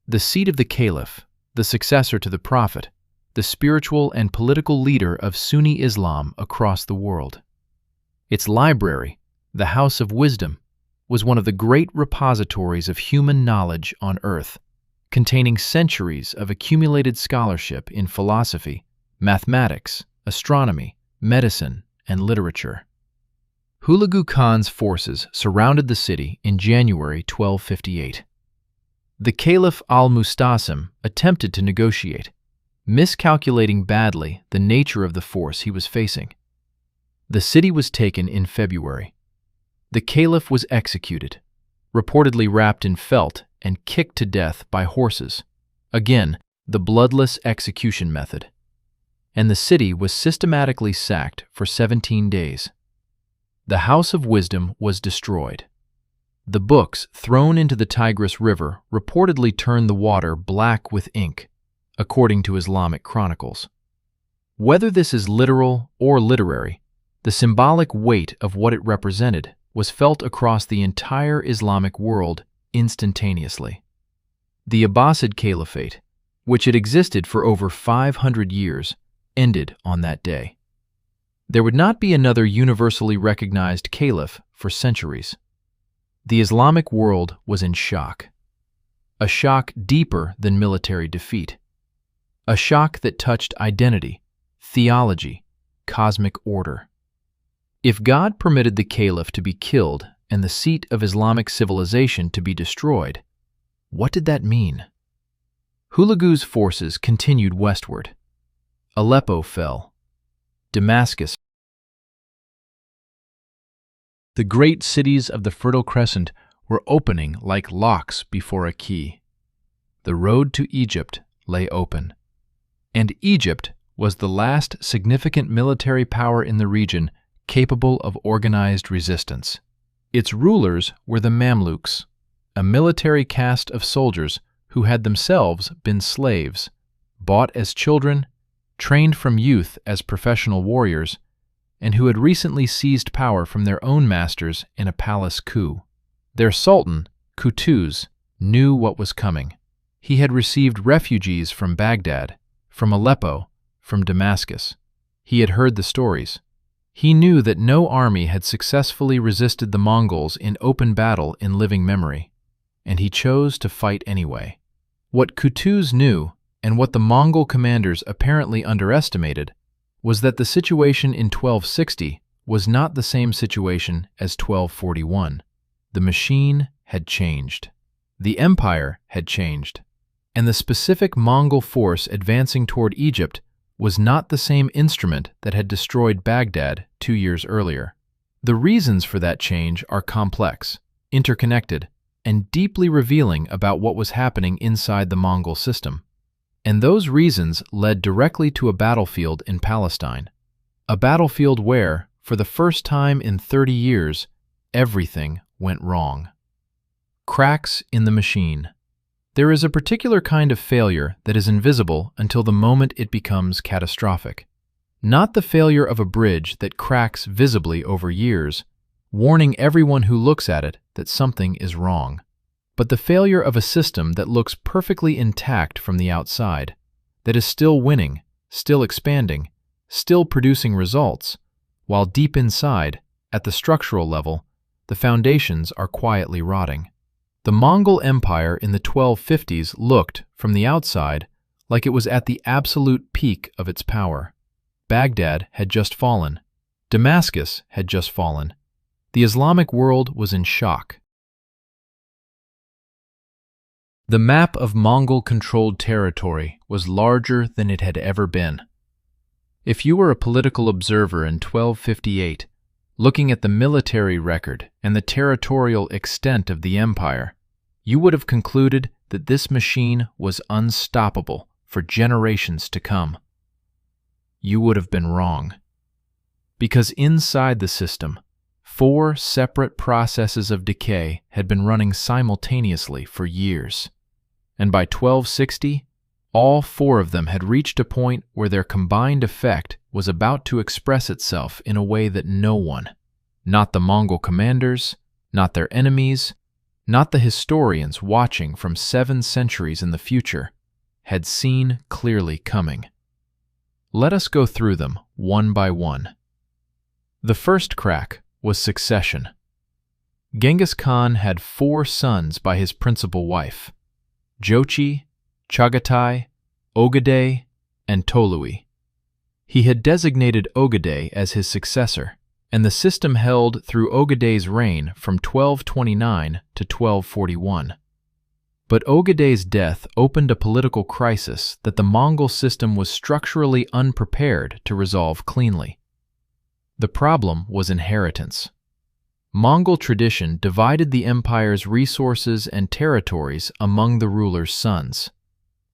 the seat of the Caliph, the successor to the Prophet, the spiritual and political leader of Sunni Islam across the world. Its library, the House of Wisdom, was one of the great repositories of human knowledge on earth, containing centuries of accumulated scholarship in philosophy, mathematics, astronomy, medicine, and literature. Hulagu Khan's forces surrounded the city in January 1258. The Caliph al-Mustasim attempted to negotiate, miscalculating badly the nature of the force he was facing. The city was taken in February. The Caliph was executed, reportedly wrapped in felt and kicked to death by horses, again the bloodless execution method. And the city was systematically sacked for 17 days. The House of Wisdom was destroyed. The books thrown into the Tigris River reportedly turned the water black with ink, according to Islamic chronicles. Whether this is literal or literary, the symbolic weight of what it represented was felt across the entire Islamic world instantaneously. The Abbasid Caliphate, which had existed for over 500 years, ended on that day. There would not be another universally recognized caliph for centuries. The Islamic world was in shock. A shock deeper than military defeat. A shock that touched identity, theology, cosmic order. If God permitted the caliph to be killed and the seat of Islamic civilization to be destroyed, what did that mean? Hulagu's forces continued westward. Aleppo fell. Damascus. The great cities of the Fertile Crescent were opening like locks before a key. The road to Egypt lay open. And Egypt was the last significant military power in the region capable of organized resistance. Its rulers were the Mamluks, a military caste of soldiers who had themselves been slaves, bought as children, trained from youth as professional warriors, and who had recently seized power from their own masters in a palace coup. Their sultan, Qutuz, knew what was coming. He had received refugees from Baghdad, from Aleppo, from Damascus. He had heard the stories. He knew that no army had successfully resisted the Mongols in open battle in living memory, and he chose to fight anyway. What Qutuz knew, and what the Mongol commanders apparently underestimated, was that the situation in 1260 was not the same situation as 1241. the machine had changed. The empire had changed. And the specific Mongol force advancing toward Egypt was not the same instrument that had destroyed Baghdad 2 years earlier. The reasons for that change are complex, interconnected, and deeply revealing about what was happening inside the Mongol system. And those reasons led directly to a battlefield in Palestine. A battlefield where, for the first time in 30 years, everything went wrong. Cracks in the machine. There is a particular kind of failure that is invisible until the moment it becomes catastrophic. Not the failure of a bridge that cracks visibly over years, warning everyone who looks at it that something is wrong, but the failure of a system that looks perfectly intact from the outside, that is still winning, still expanding, still producing results, while deep inside, at the structural level, the foundations are quietly rotting. The Mongol Empire in the 1250s looked, from the outside, like it was at the absolute peak of its power. Baghdad had just fallen. Damascus had just fallen. The Islamic world was in shock. The map of Mongol-controlled territory was larger than it had ever been. If you were a political observer in 1258, looking at the military record and the territorial extent of the empire, you would have concluded that this machine was unstoppable for generations to come. You would have been wrong. Because inside the system, 4 separate processes of decay had been running simultaneously for years. And by 1260, all 4 of them had reached a point where their combined effect was about to express itself in a way that no one, not the Mongol commanders, not their enemies, not the historians watching from 7 centuries in the future, had seen clearly coming. Let us go through them one by one. The first crack was succession. Genghis Khan had 4 sons by his principal wife, Jochi, Chagatai, Ogaday, and Tolui. He had designated Ogaday as his successor, and the system held through Ogaday's reign from 1229 to 1241. But Ogaday's death opened a political crisis that the Mongol system was structurally unprepared to resolve cleanly. The problem was inheritance. Mongol tradition divided the empire's resources and territories among the ruler's sons,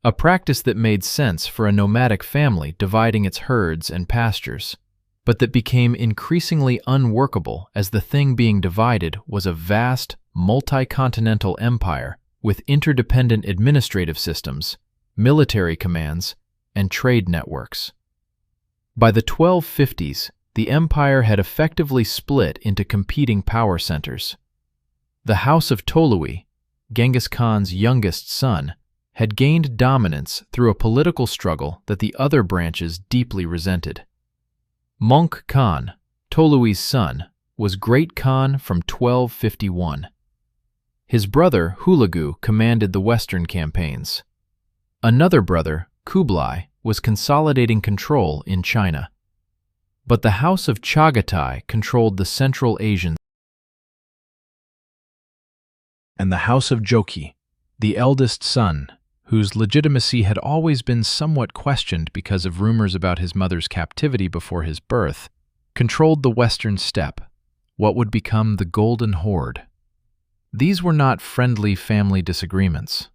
a practice that made sense for a nomadic family dividing its herds and pastures, but that became increasingly unworkable as the thing being divided was a vast, multi-continental empire with interdependent administrative systems, military commands, and trade networks. By the 1250s, the empire had effectively split into competing power centers. The House of Tolui, Genghis Khan's youngest son, had gained dominance through a political struggle that the other branches deeply resented. Mongol Khan, Tolui's son, was Great Khan from 1251. His brother Hulagu commanded the western campaigns. Another brother, Kublai, was consolidating control in China. But the House of Chagatai controlled the Central Asian, and the House of Jochi, the eldest son, whose legitimacy had always been somewhat questioned because of rumors about his mother's captivity before his birth, controlled the western steppe, what would become the Golden Horde. These were not friendly family disagreements.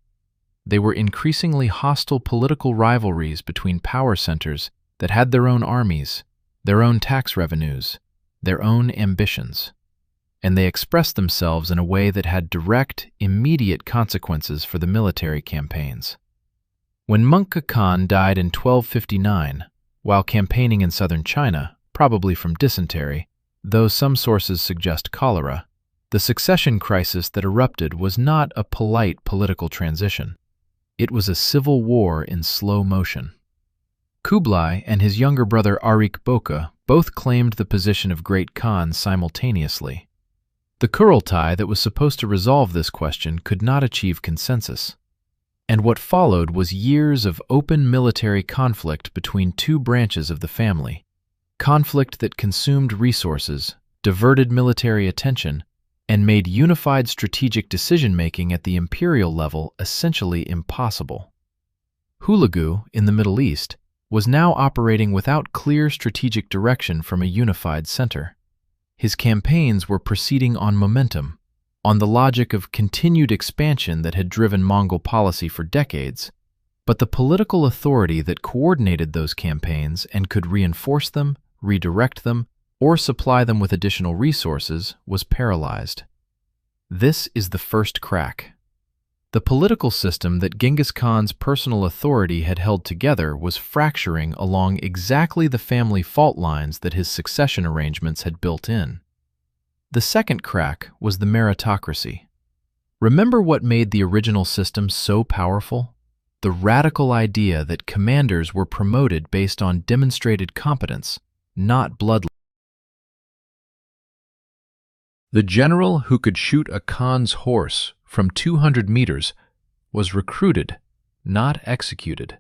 They were increasingly hostile political rivalries between power centers that had their own armies, their own tax revenues, their own ambitions, and they expressed themselves in a way that had direct, immediate consequences for the military campaigns. When Mongol Khan died in 1259, while campaigning in southern China, probably from dysentery, though some sources suggest cholera, the succession crisis that erupted was not a polite political transition. It was a civil war in slow motion. Kublai and his younger brother Arik Boka both claimed the position of Great Khan simultaneously. The Kurultai that was supposed to resolve this question could not achieve consensus, and what followed was years of open military conflict between 2 branches of the family, conflict that consumed resources, diverted military attention, and made unified strategic decision-making at the imperial level essentially impossible. Hulagu, in the Middle East, was now operating without clear strategic direction from a unified center. His campaigns were proceeding on momentum, on the logic of continued expansion that had driven Mongol policy for decades, but the political authority that coordinated those campaigns and could reinforce them, redirect them, or supply them with additional resources was paralyzed. This is the first crack. The political system that Genghis Khan's personal authority had held together was fracturing along exactly the family fault lines that his succession arrangements had built in. The second crack was the meritocracy. Remember what made the original system so powerful? The radical idea that commanders were promoted based on demonstrated competence, not bloodline. The general who could shoot a Khan's horse from 200 meters was recruited, not executed.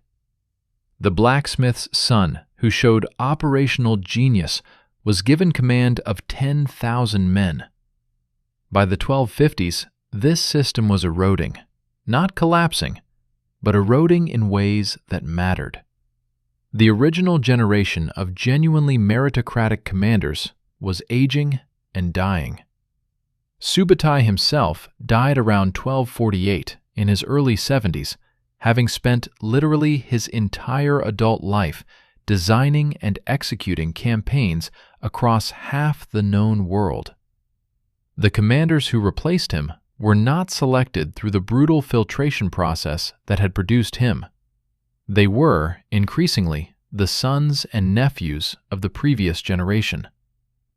The blacksmith's son, who showed operational genius, was given command of 10,000 men. By the 1250s, this system was eroding, not collapsing, but eroding in ways that mattered. The original generation of genuinely meritocratic commanders was aging and dying. Subutai himself died around 1248 in his early 70s, having spent literally his entire adult life designing and executing campaigns across half the known world. The commanders who replaced him were not selected through the brutal filtration process that had produced him. They were, increasingly, the sons and nephews of the previous generation.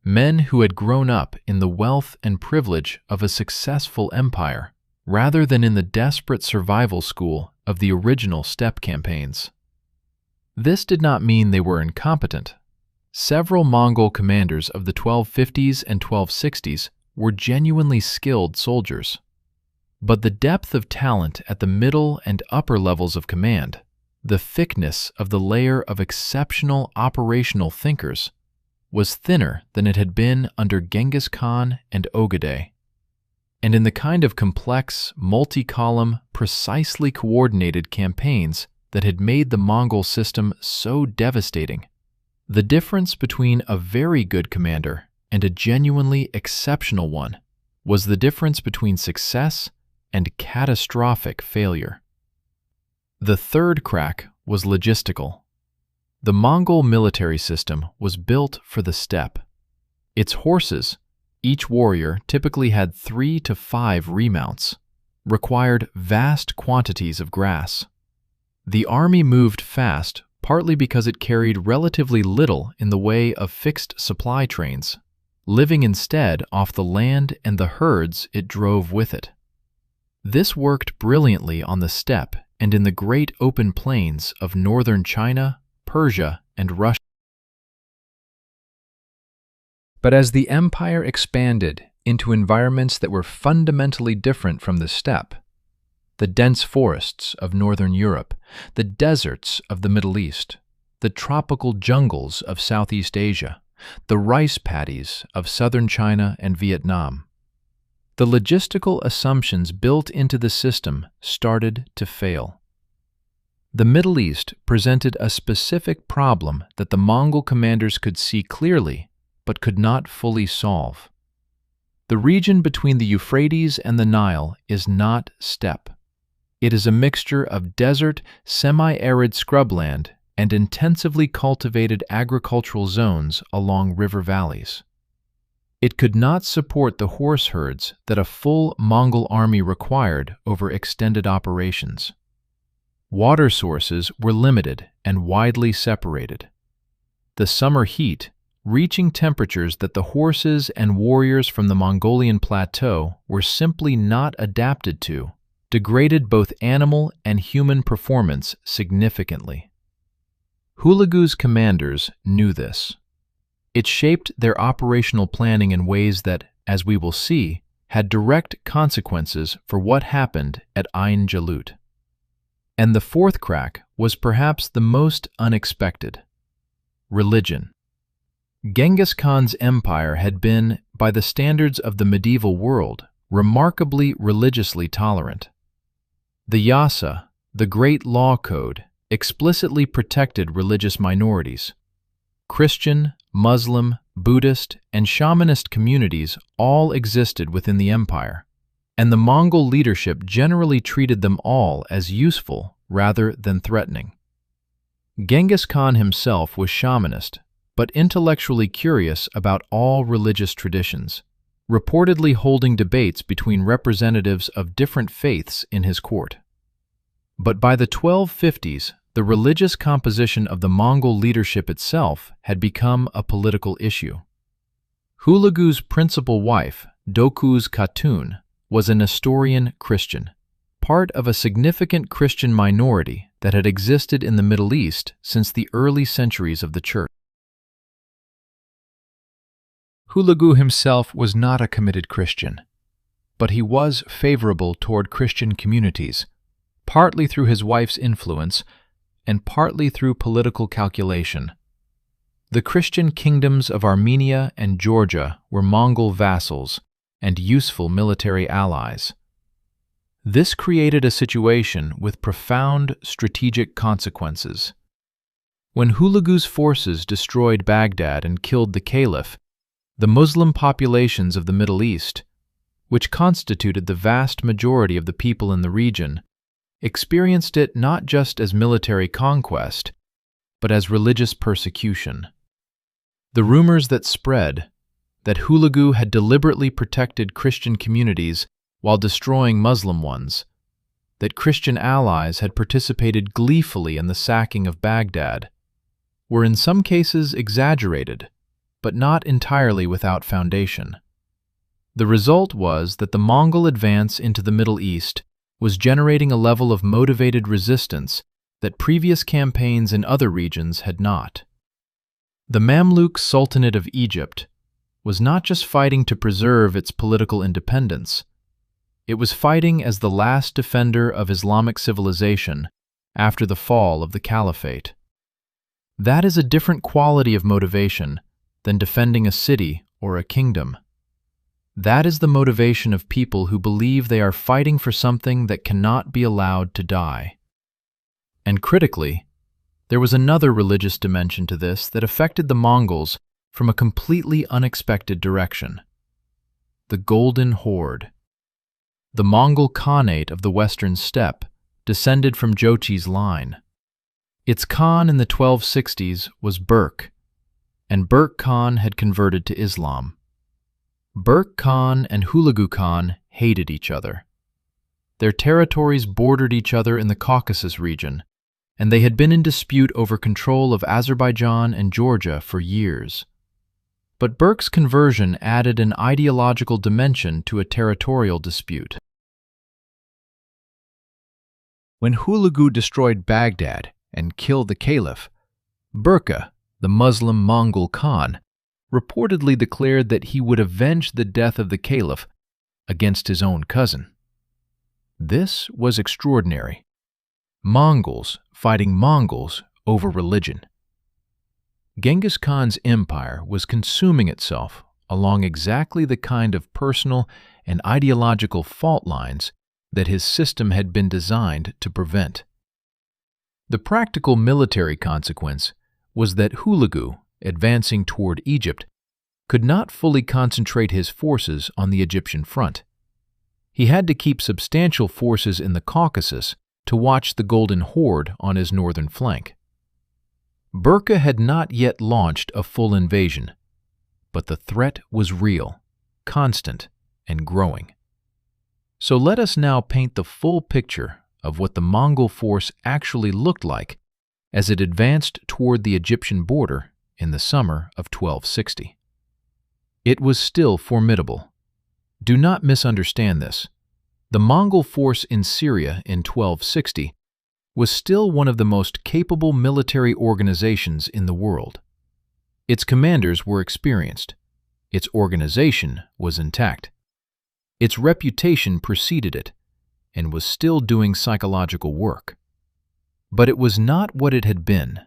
Men who had grown up in the wealth and privilege of a successful empire, rather than in the desperate survival school of the original steppe campaigns. This did not mean they were incompetent. Several Mongol commanders of the 1250s and 1260s were genuinely skilled soldiers. But the depth of talent at the middle and upper levels of command, the thickness of the layer of exceptional operational thinkers, was thinner than it had been under Genghis Khan and Ogedei. And in the kind of complex, multi-column, precisely coordinated campaigns that had made the Mongol system so devastating, the difference between a very good commander and a genuinely exceptional one was the difference between success and catastrophic failure. The third crack was logistical. The Mongol military system was built for the steppe. Its horses, each warrior typically had 3 to 5 remounts, required vast quantities of grass. The army moved fast partly because it carried relatively little in the way of fixed supply trains, living instead off the land and the herds it drove with it. This worked brilliantly on the steppe and in the great open plains of northern China, Persia, and Russia. But as the empire expanded into environments that were fundamentally different from the steppe, the dense forests of northern Europe, the deserts of the Middle East, the tropical jungles of Southeast Asia, the rice paddies of southern China and Vietnam, the logistical assumptions built into the system started to fail. The Middle East presented a specific problem that the Mongol commanders could see clearly but could not fully solve. The region between the Euphrates and the Nile is not steppe. It is a mixture of desert, semi-arid scrubland and intensively cultivated agricultural zones along river valleys. It could not support the horse herds that a full Mongol army required over extended operations. Water sources were limited and widely separated. The summer heat, reaching temperatures that the horses and warriors from the Mongolian plateau were simply not adapted to, degraded both animal and human performance significantly. Hulagu's commanders knew this. It shaped their operational planning in ways that, as we will see, had direct consequences for what happened at Ain Jalut. And the fourth crack was perhaps the most unexpected: religion. Genghis Khan's empire had been, by the standards of the medieval world, remarkably religiously tolerant. The Yasa, the Great Law Code, explicitly protected religious minorities. Christian, Muslim, Buddhist, and shamanist communities all existed within the empire, and the Mongol leadership generally treated them all as useful rather than threatening. Genghis Khan himself was shamanist, but intellectually curious about all religious traditions, reportedly holding debates between representatives of different faiths in his court. But by the 1250s, the religious composition of the Mongol leadership itself had become a political issue. Hulagu's principal wife, Doku's Khatun, was a Nestorian Christian, part of a significant Christian minority that had existed in the Middle East since the early centuries of the Church. Hulagu himself was not a committed Christian, but he was favorable toward Christian communities, partly through his wife's influence and partly through political calculation. The Christian kingdoms of Armenia and Georgia were Mongol vassals and useful military allies. This created a situation with profound strategic consequences. When Hulagu's forces destroyed Baghdad and killed the Caliph, the Muslim populations of the Middle East, which constituted the vast majority of the people in the region, experienced it not just as military conquest, but as religious persecution. The rumors that spread that Hulagu had deliberately protected Christian communities while destroying Muslim ones, that Christian allies had participated gleefully in the sacking of Baghdad, were in some cases exaggerated, but not entirely without foundation. The result was that the Mongol advance into the Middle East was generating a level of motivated resistance that previous campaigns in other regions had not. The Mamluk Sultanate of Egypt was not just fighting to preserve its political independence, it was fighting as the last defender of Islamic civilization after the fall of the Caliphate. That is a different quality of motivation than defending a city or a kingdom. That is the motivation of people who believe they are fighting for something that cannot be allowed to die. And critically, there was another religious dimension to this that affected the Mongols from a completely unexpected direction. The Golden Horde. The Mongol Khanate of the Western Steppe descended from Jochi's line. Its Khan in the 1260s was Berk, and Berk Khan had converted to Islam. Berk Khan and Hulagu Khan hated each other. Their territories bordered each other in the Caucasus region, and they had been in dispute over control of Azerbaijan and Georgia for years. But Berk's conversion added an ideological dimension to a territorial dispute. When Hulagu destroyed Baghdad and killed the Caliph, Berka, the Muslim Mongol Khan, reportedly declared that he would avenge the death of the Caliph against his own cousin. This was extraordinary. Mongols fighting Mongols over religion. Genghis Khan's empire was consuming itself along exactly the kind of personal and ideological fault lines that his system had been designed to prevent. The practical military consequence was that Hulagu, advancing toward Egypt, could not fully concentrate his forces on the Egyptian front. He had to keep substantial forces in the Caucasus to watch the Golden Horde on his northern flank. Berka had not yet launched a full invasion, but the threat was real, constant, and growing. So let us now paint the full picture of what the Mongol force actually looked like as it advanced toward the Egyptian border in the summer of 1260. It was still formidable. Do not misunderstand this. The Mongol force in Syria in 1260 was still one of the most capable military organizations in the world. Its commanders were experienced. Its organization was intact. Its reputation preceded it and was still doing psychological work. But it was not what it had been.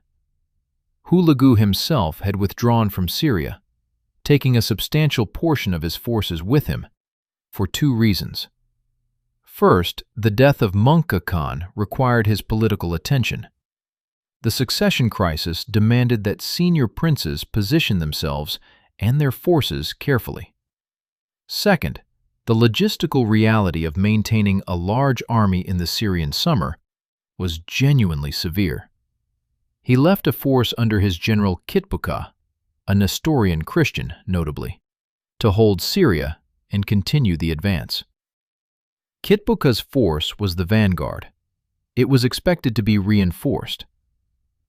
Hulagu himself had withdrawn from Syria, taking a substantial portion of his forces with him, for two reasons. First, the death of Mongol Khan required his political attention. The succession crisis demanded that senior princes position themselves and their forces carefully. Second, the logistical reality of maintaining a large army in the Syrian summer was genuinely severe. He left a force under his general Kitbuka, a Nestorian Christian notably, to hold Syria and continue the advance. Kitbuka's force was the vanguard. It was expected to be reinforced.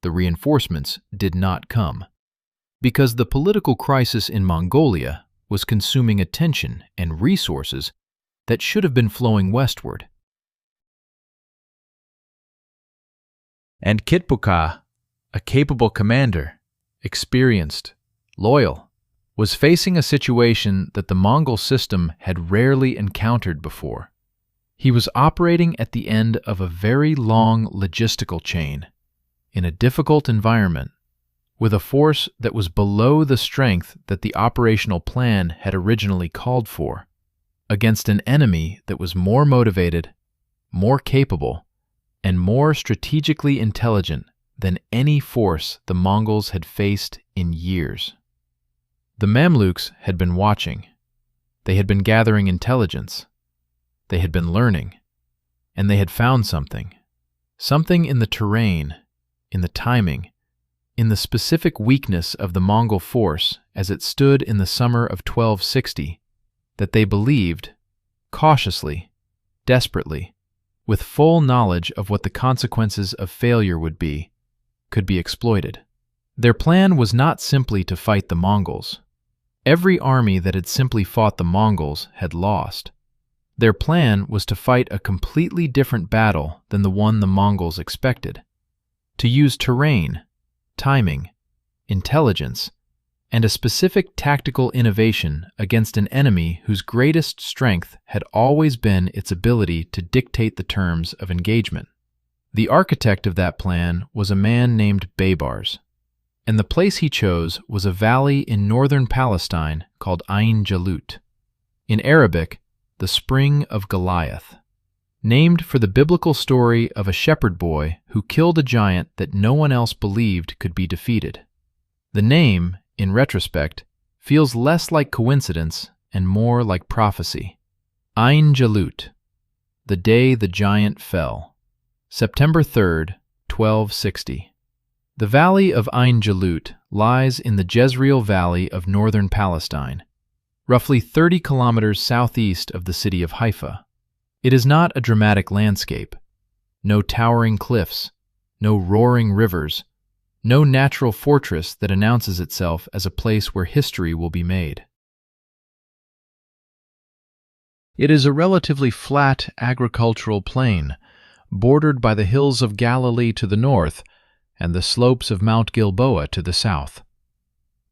The reinforcements did not come, because the political crisis in Mongolia was consuming attention and resources that should have been flowing westward. And Kitbuka, a capable commander, experienced, loyal, was facing a situation that the Mongol system had rarely encountered before. He was operating at the end of a very long logistical chain, in a difficult environment, with a force that was below the strength that the operational plan had originally called for, against an enemy that was more motivated, more capable, and more strategically intelligent than any force the Mongols had faced in years. The Mamluks had been watching. They had been gathering intelligence. They had been learning. And they had found something. Something in the terrain, in the timing, in the specific weakness of the Mongol force as it stood in the summer of 1260, that they believed, cautiously, desperately, with full knowledge of what the consequences of failure would be, could be exploited. Their plan was not simply to fight the Mongols. Every army that had simply fought the Mongols had lost. Their plan was to fight a completely different battle than the one the Mongols expected, to use terrain, timing, intelligence, and a specific tactical innovation against an enemy whose greatest strength had always been its ability to dictate the terms of engagement. The architect of that plan was a man named Baybars, and the place he chose was a valley in northern Palestine called Ain Jalut, in Arabic, the Spring of Goliath, named for the biblical story of a shepherd boy who killed a giant that no one else believed could be defeated. The name, in retrospect, feels less like coincidence and more like prophecy. Ain Jalut, the day the giant fell, September 3rd, 1260. The valley of Ain Jalut lies in the Jezreel Valley of northern Palestine, roughly 30 kilometers southeast of the city of Haifa. It is not a dramatic landscape. No towering cliffs, no roaring rivers, no natural fortress that announces itself as a place where history will be made. It is a relatively flat agricultural plain, bordered by the hills of Galilee to the north and the slopes of Mount Gilboa to the south.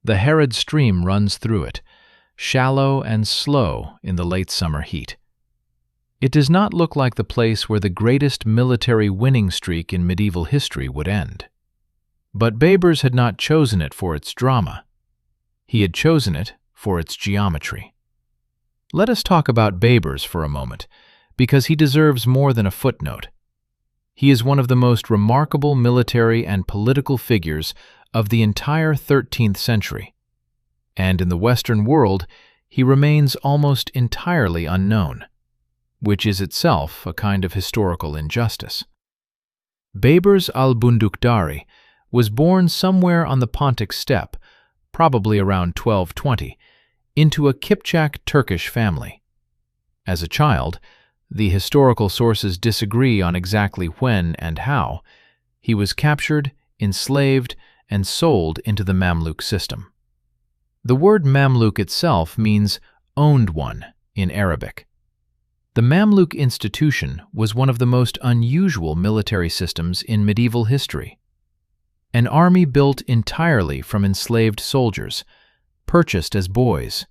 The Harod stream runs through it, shallow and slow in the late summer heat. It does not look like the place where the greatest military winning streak in medieval history would end. But Baybars had not chosen it for its drama. He had chosen it for its geometry. Let us talk about Baybars for a moment, because he deserves more than a footnote. He is one of the most remarkable military and political figures of the entire 13th century, and in the Western world he remains almost entirely unknown, which is itself a kind of historical injustice. Baybars al-Bundukdari was born somewhere on the Pontic steppe, probably around 1220, into a Kipchak Turkish family. As a child, the historical sources disagree on exactly when and how, he was captured, enslaved, and sold into the Mamluk system. The word Mamluk itself means owned one in Arabic. The Mamluk institution was one of the most unusual military systems in medieval history. An army built entirely from enslaved soldiers, purchased as boys,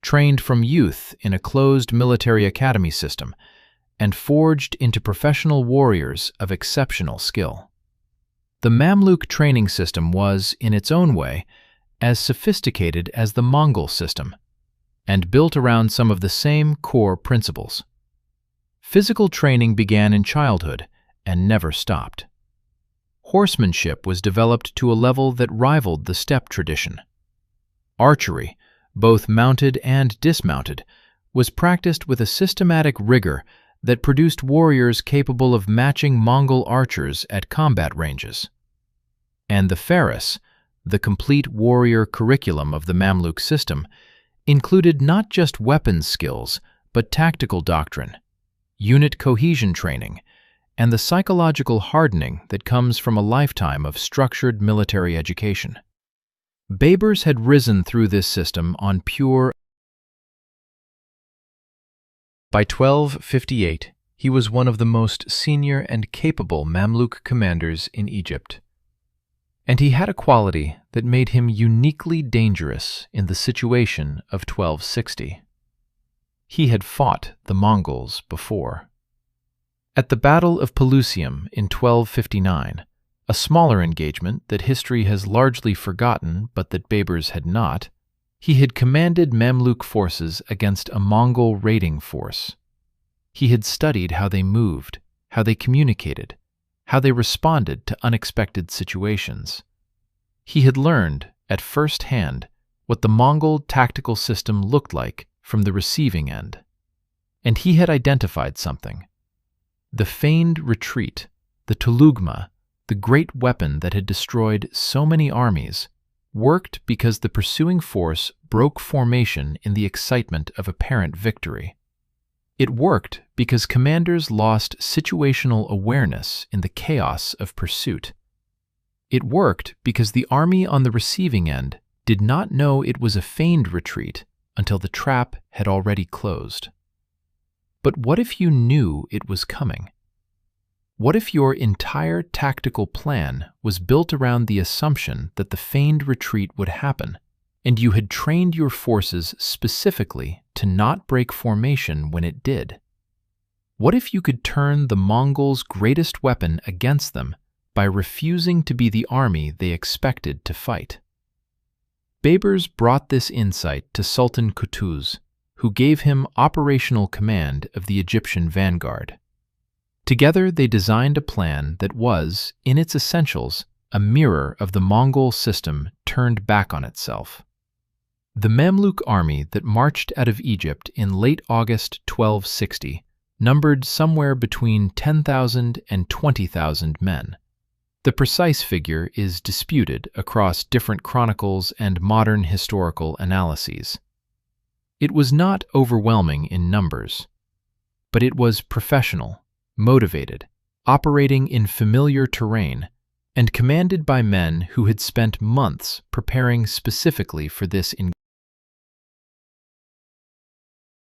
trained from youth in a closed military academy system, and forged into professional warriors of exceptional skill. The Mamluk training system was, in its own way, as sophisticated as the Mongol system, and built around some of the same core principles. Physical training began in childhood and never stopped. Horsemanship was developed to a level that rivaled the steppe tradition. Archery, both mounted and dismounted, was practiced with a systematic rigor that produced warriors capable of matching Mongol archers at combat ranges. And the Faris, the complete warrior curriculum of the Mamluk system, included not just weapons skills, but tactical doctrine, unit cohesion training, and the psychological hardening that comes from a lifetime of structured military education. Baybars had risen through this system on pure. By 1258, he was one of the most senior and capable Mamluk commanders in Egypt. And he had a quality that made him uniquely dangerous in the situation of 1260. He had fought the Mongols before. At the Battle of Pelusium in 1259, a smaller engagement that history has largely forgotten but that Baybars had not, he had commanded Mamluk forces against a Mongol raiding force. He had studied how they moved, how they communicated, how they responded to unexpected situations. He had learned, at first hand, what the Mongol tactical system looked like from the receiving end. And he had identified something. The feigned retreat, the tulugma, the great weapon that had destroyed so many armies, worked because the pursuing force broke formation in the excitement of apparent victory. It worked because commanders lost situational awareness in the chaos of pursuit. It worked because the army on the receiving end did not know it was a feigned retreat until the trap had already closed. But what if you knew it was coming? What if your entire tactical plan was built around the assumption that the feigned retreat would happen, and you had trained your forces specifically to not break formation when it did? What if you could turn the Mongols' greatest weapon against them by refusing to be the army they expected to fight? Baybars brought this insight to Sultan Qutuz, who gave him operational command of the Egyptian vanguard. Together they designed a plan that was, in its essentials, a mirror of the Mongol system turned back on itself. The Mamluk army that marched out of Egypt in late August 1260 numbered somewhere between 10,000 and 20,000 men. The precise figure is disputed across different chronicles and modern historical analyses. It was not overwhelming in numbers, but it was professional, motivated, operating in familiar terrain, and commanded by men who had spent months preparing specifically for this engagement.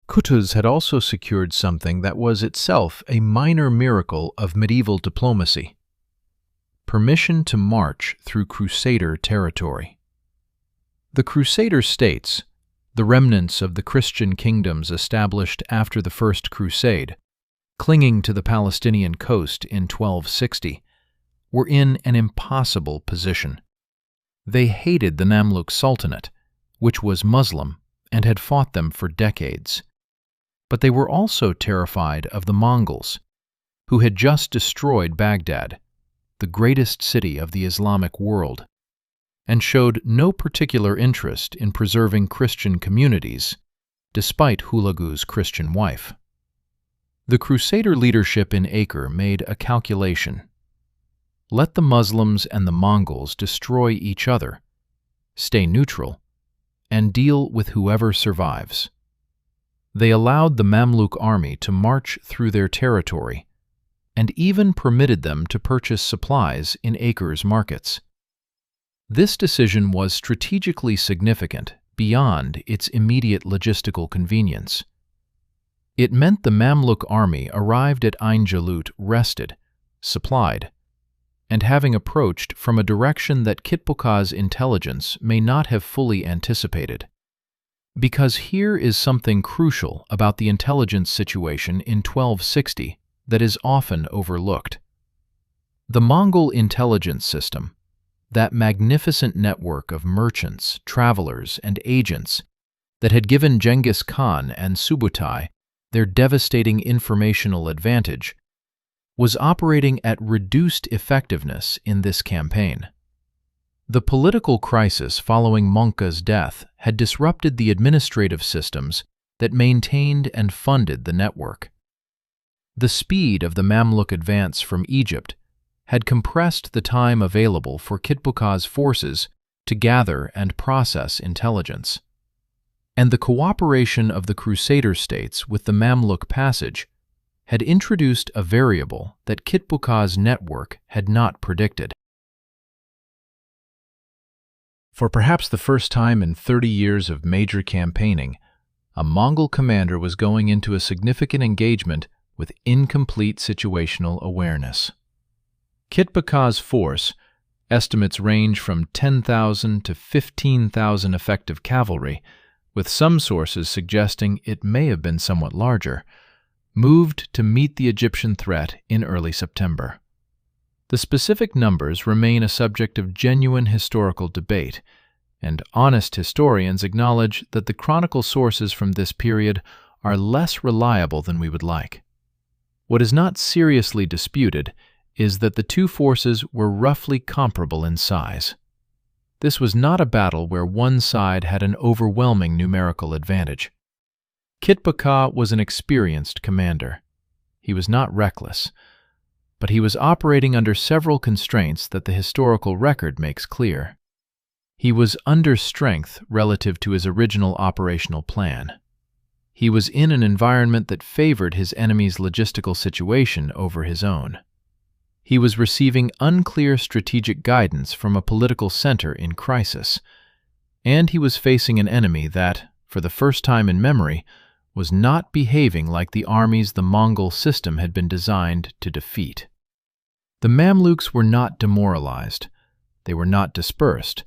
Qutuz had also secured something that was itself a minor miracle of medieval diplomacy: permission to march through Crusader territory. The Crusader states, the remnants of the Christian kingdoms established after the First Crusade, clinging to the Palestinian coast in 1260, were in an impossible position. They hated the Mamluk Sultanate, which was Muslim and had fought them for decades. But they were also terrified of the Mongols, who had just destroyed Baghdad, the greatest city of the Islamic world, and showed no particular interest in preserving Christian communities, despite Hulagu's Christian wife. The Crusader leadership in Acre made a calculation. Let the Muslims and the Mongols destroy each other, stay neutral, and deal with whoever survives. They allowed the Mamluk army to march through their territory, and even permitted them to purchase supplies in Acre's markets. This decision was strategically significant beyond its immediate logistical convenience. It meant the Mamluk army arrived at Ain Jalut rested, supplied, and having approached from a direction that Kitpukha's intelligence may not have fully anticipated. Because here is something crucial about the intelligence situation in 1260 that is often overlooked. The Mongol intelligence system, that magnificent network of merchants, travelers, and agents that had given Genghis Khan and Subutai their devastating informational advantage, was operating at reduced effectiveness in this campaign. The political crisis following Mongol's death had disrupted the administrative systems that maintained and funded the network. The speed of the Mamluk advance from Egypt had compressed the time available for Kitbuka's forces to gather and process intelligence. And the cooperation of the Crusader states with the Mamluk passage had introduced a variable that Kitbuka's network had not predicted. For perhaps the first time in 30 years of major campaigning, a Mongol commander was going into a significant engagement with incomplete situational awareness. Kitbuka's force, estimates range from 10,000 to 15,000 effective cavalry, with some sources suggesting it may have been somewhat larger, moved to meet the Egyptian threat in early September. The specific numbers remain a subject of genuine historical debate, and honest historians acknowledge that the chronicle sources from this period are less reliable than we would like. What is not seriously disputed is that the two forces were roughly comparable in size. This was not a battle where one side had an overwhelming numerical advantage. Kitbuka was an experienced commander. He was not reckless, but he was operating under several constraints that the historical record makes clear. He was under strength relative to his original operational plan. He was in an environment that favored his enemy's logistical situation over his own. He was receiving unclear strategic guidance from a political center in crisis, and he was facing an enemy that, for the first time in memory, was not behaving like the armies the Mongol system had been designed to defeat. The Mamluks were not demoralized. They were not dispersed.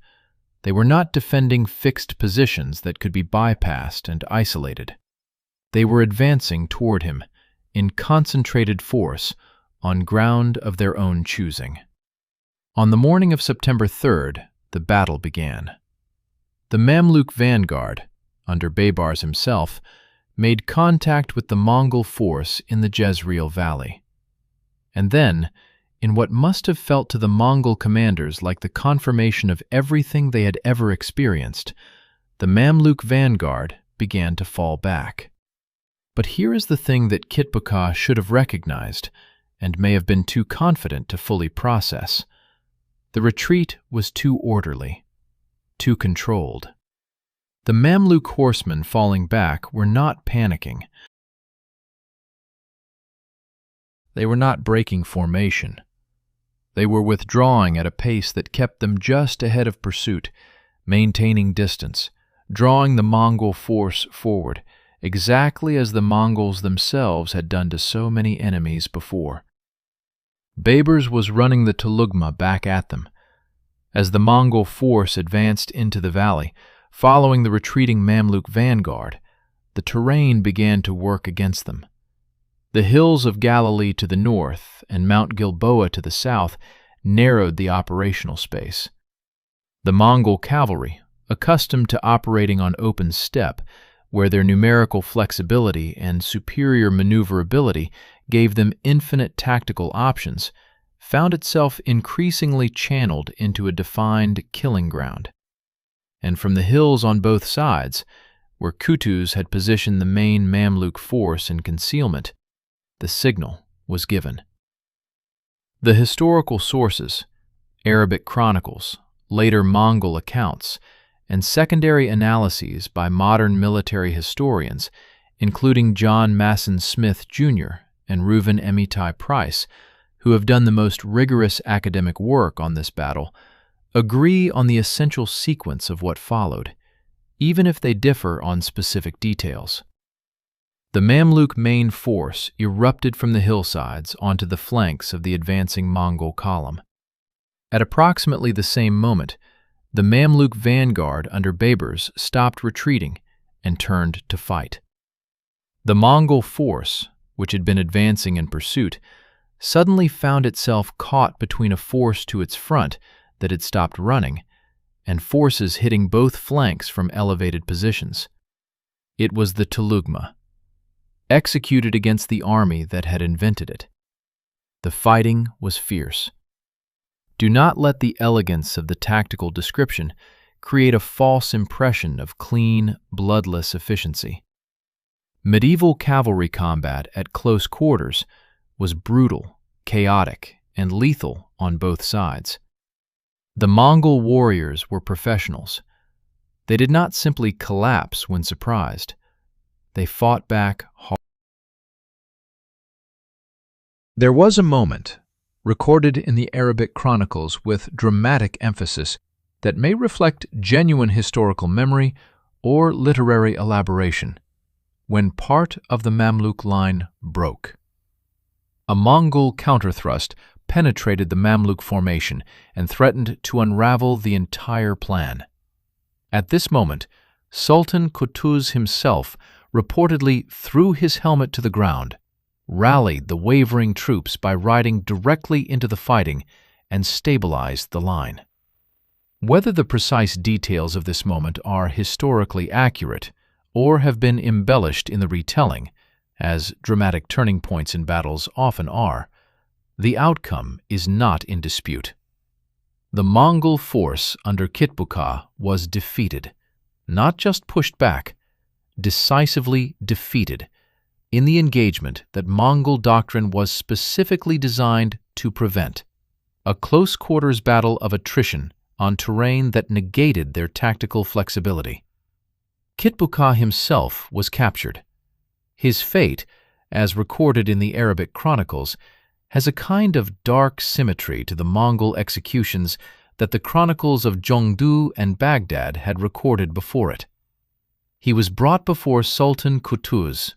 They were not defending fixed positions that could be bypassed and isolated. They were advancing toward him in concentrated force on ground of their own choosing. On the morning of September 3rd, the battle began. The Mamluk vanguard, under Baybars himself, made contact with the Mongol force in the Jezreel Valley. And then, in what must have felt to the Mongol commanders like the confirmation of everything they had ever experienced, the Mamluk vanguard began to fall back. But here is the thing that Kitbuka should have recognized, and may have been too confident to fully process. The retreat was too orderly, too controlled. The Mamluk horsemen falling back were not panicking. They were not breaking formation. They were withdrawing at a pace that kept them just ahead of pursuit, maintaining distance, drawing the Mongol force forward, exactly as the Mongols themselves had done to so many enemies before. Baybars was running the Tulugma back at them. As the Mongol force advanced into the valley, following the retreating Mamluk vanguard, the terrain began to work against them. The hills of Galilee to the north and Mount Gilboa to the south narrowed the operational space. The Mongol cavalry, accustomed to operating on open steppe, where their numerical flexibility and superior maneuverability gave them infinite tactical options, found itself increasingly channeled into a defined killing ground. And from the hills on both sides, where Kutus had positioned the main Mamluk force in concealment, the signal was given. The historical sources, Arabic chronicles, later Mongol accounts, and secondary analyses by modern military historians, including John Masson Smith, Jr. and Reuven Amitai Price, who have done the most rigorous academic work on this battle, agree on the essential sequence of what followed, even if they differ on specific details. The Mamluk main force erupted from the hillsides onto the flanks of the advancing Mongol column. At approximately the same moment, the Mamluk vanguard under Baybars stopped retreating and turned to fight. The Mongol force, which had been advancing in pursuit, suddenly found itself caught between a force to its front that had stopped running and forces hitting both flanks from elevated positions. It was the Tulugma, executed against the army that had invented it. The fighting was fierce. Do not let the elegance of the tactical description create a false impression of clean, bloodless efficiency. Medieval cavalry combat at close quarters was brutal, chaotic, and lethal on both sides. The Mongol warriors were professionals. They did not simply collapse when surprised. They fought back hard. There was a moment, recorded in the Arabic chronicles with dramatic emphasis, that may reflect genuine historical memory or literary elaboration, when part of the Mamluk line broke. A Mongol counterthrust penetrated the Mamluk formation and threatened to unravel the entire plan. At this moment, Sultan Qutuz himself reportedly threw his helmet to the ground, rallied the wavering troops by riding directly into the fighting, and stabilized the line. Whether the precise details of this moment are historically accurate or have been embellished in the retelling, as dramatic turning points in battles often are, the outcome is not in dispute. The Mongol force under Kitbuka was defeated, not just pushed back, decisively defeated, in the engagement that Mongol doctrine was specifically designed to prevent, a close-quarters battle of attrition on terrain that negated their tactical flexibility. Kitbuka himself was captured. His fate, as recorded in the Arabic chronicles, has a kind of dark symmetry to the Mongol executions that the chronicles of Zhongdu and Baghdad had recorded before it. He was brought before Sultan Qutuz.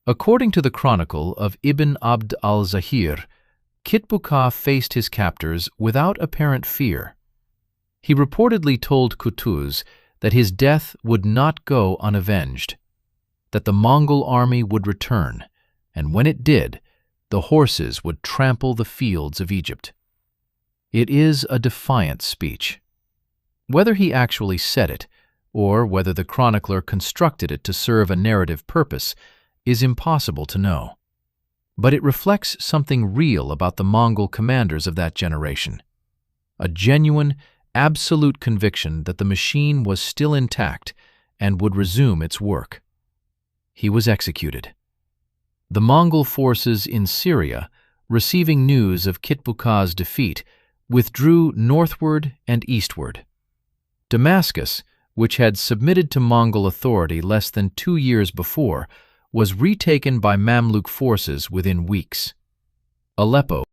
According to the chronicle of Ibn Abd al-Zahir, Kitbuka faced his captors without apparent fear. He reportedly told Qutuz that his death would not go unavenged, that the Mongol army would return, and when it did, the horses would trample the fields of Egypt. It is a defiant speech. Whether he actually said it, or whether the chronicler constructed it to serve a narrative purpose, is impossible to know. But it reflects something real about the Mongol commanders of that generation, a genuine, absolute conviction that the machine was still intact and would resume its work. He was executed. The Mongol forces in Syria, receiving news of Kitbuka's defeat, withdrew northward and eastward. Damascus, which had submitted to Mongol authority less than 2 years before, was retaken by Mamluk forces within weeks. Aleppo.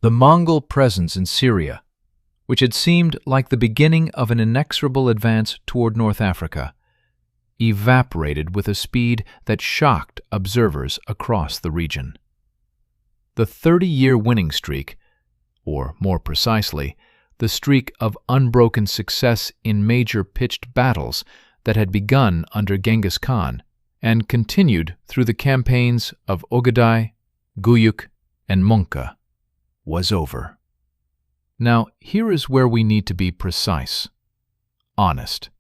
The Mongol presence in Syria, which had seemed like the beginning of an inexorable advance toward North Africa, evaporated with a speed that shocked observers across the region. The 30-year winning streak, or more precisely, the streak of unbroken success in major pitched battles that had begun under Genghis Khan and continued through the campaigns of Ogadai, Guyuk, and Munka, was over. Now, here is where we need to be precise, honest,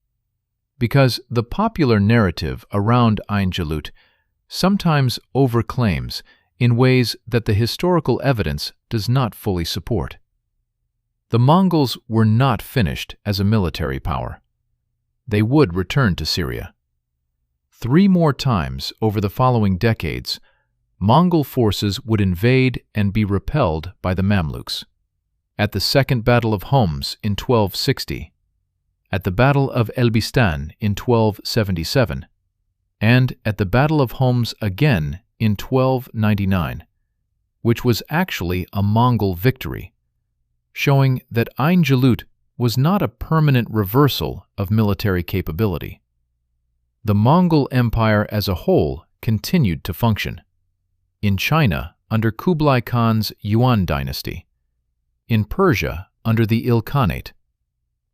because the popular narrative around Ain Jalut sometimes overclaims in ways that the historical evidence does not fully support. The Mongols were not finished as a military power. They would return to Syria. 3 more times over the following decades, Mongol forces would invade and be repelled by the Mamluks. At the Second Battle of Homs in 1260, at the Battle of Elbistan in 1277, and at the Battle of Homs again in 1299, which was actually a Mongol victory, showing that Ain Jalut was not a permanent reversal of military capability. The Mongol Empire as a whole continued to function. In China, under Kublai Khan's Yuan dynasty. In Persia, under the Ilkhanate.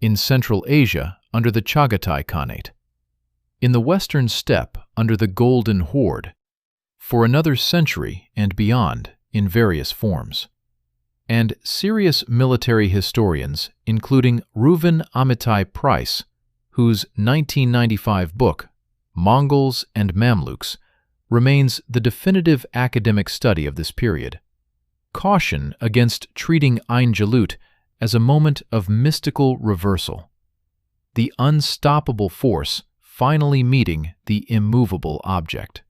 In Central Asia, under the Chagatai Khanate. In the Western Steppe, under the Golden Horde. for another century and beyond in various forms. And serious military historians, including Reuven Amitai Price, whose 1995 book, Mongols and Mamluks, remains the definitive academic study of this period, caution against treating Jalut as a moment of mystical reversal, the unstoppable force finally meeting the immovable object.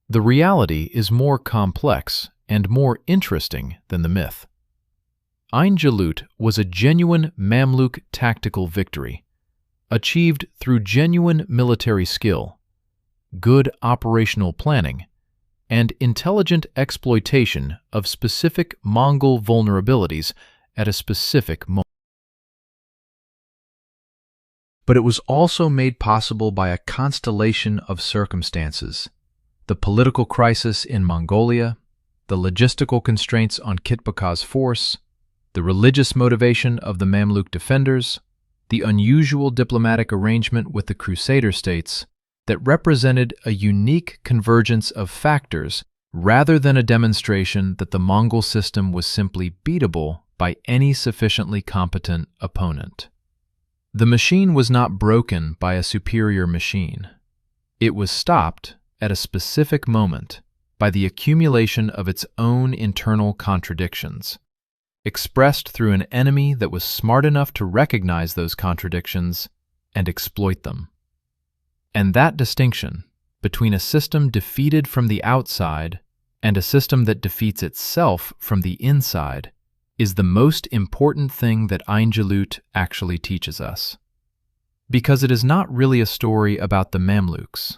The reality is more complex and more interesting than the myth. Jalut was a genuine Mamluk tactical victory, achieved through genuine military skill, good operational planning, and intelligent exploitation of specific Mongol vulnerabilities at a specific moment. But it was also made possible by a constellation of circumstances: the political crisis in Mongolia, the logistical constraints on Kitpaka's force, the religious motivation of the Mamluk defenders, the unusual diplomatic arrangement with the Crusader states that represented a unique convergence of factors rather than a demonstration that the Mongol system was simply beatable by any sufficiently competent opponent. The machine was not broken by a superior machine. It was stopped at a specific moment by the accumulation of its own internal contradictions, expressed through an enemy that was smart enough to recognize those contradictions and exploit them. And that distinction between a system defeated from the outside and a system that defeats itself from the inside is the most important thing that Jalut actually teaches us. Because it is not really a story about the Mamluks.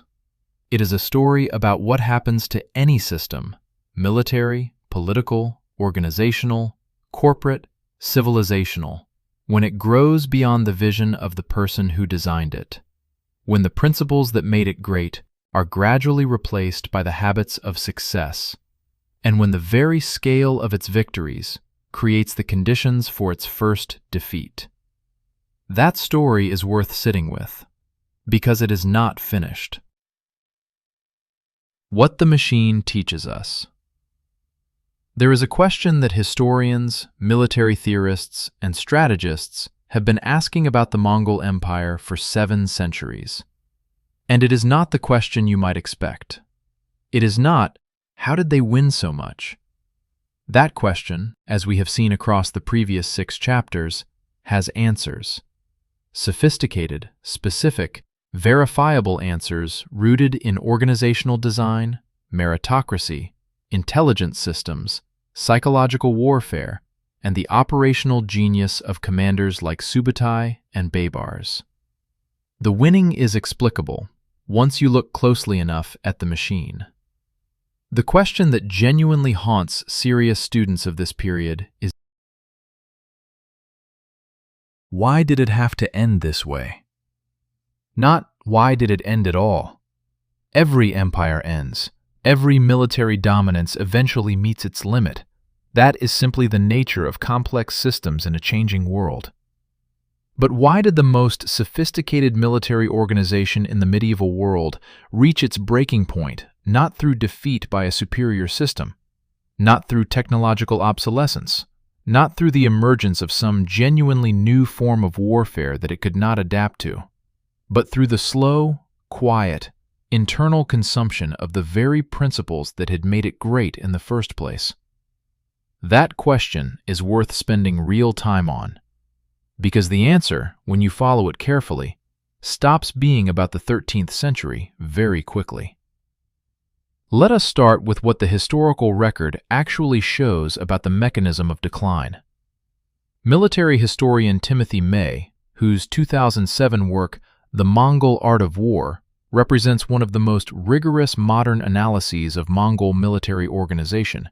It is a story about what happens to any system, military, political, organizational, corporate, civilizational, when it grows beyond the vision of the person who designed it, when the principles that made it great are gradually replaced by the habits of success, and when the very scale of its victories creates the conditions for its first defeat. That story is worth sitting with, because it is not finished. What the machine teaches us. There is a question that historians, military theorists, and strategists have been asking about the Mongol Empire for 7 centuries. And it is not the question you might expect. It is not, how did they win so much? That question, as we have seen across the previous 6 chapters, has answers. Sophisticated, specific, verifiable answers rooted in organizational design, meritocracy, intelligence systems, psychological warfare, and the operational genius of commanders like Subutai and Baybars. The winning is explicable once you look closely enough at the machine. The question that genuinely haunts serious students of this period is, why did it have to end this way? Not why did it end at all? Every empire ends. Every military dominance eventually meets its limit. That is simply the nature of complex systems in a changing world. But why did the most sophisticated military organization in the medieval world reach its breaking point not through defeat by a superior system, not through technological obsolescence, not through the emergence of some genuinely new form of warfare that it could not adapt to, but through the slow, quiet, internal consumption of the very principles that had made it great in the first place? That question is worth spending real time on, because the answer, when you follow it carefully, stops being about the 13th century very quickly. Let us start with what the historical record actually shows about the mechanism of decline. Military historian Timothy May, whose 2007 work, The Mongol Art of War, represents one of the most rigorous modern analyses of Mongol military organization,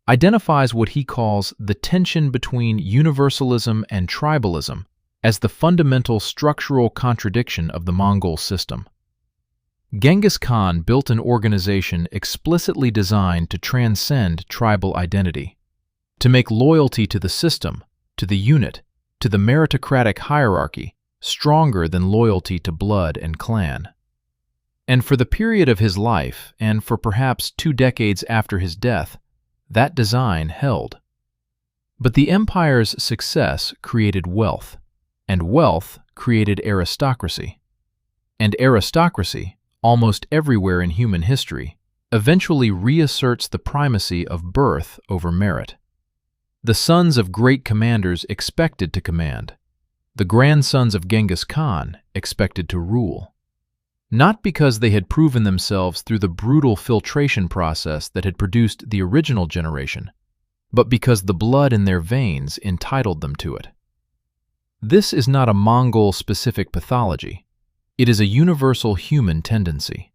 identifies what he calls the tension between universalism and tribalism as the fundamental structural contradiction of the Mongol system. Genghis Khan built an organization explicitly designed to transcend tribal identity, to make loyalty to the system, to the unit, to the meritocratic hierarchy stronger than loyalty to blood and clan. And for the period of his life, and for perhaps 2 decades after his death, that design held. But the empire's success created wealth, and wealth created aristocracy. And aristocracy, almost everywhere in human history, eventually reasserts the primacy of birth over merit. The sons of great commanders expected to command. The grandsons of Genghis Khan expected to rule. Not because they had proven themselves through the brutal filtration process that had produced the original generation, but because the blood in their veins entitled them to it. This is not a Mongol-specific pathology. It is a universal human tendency.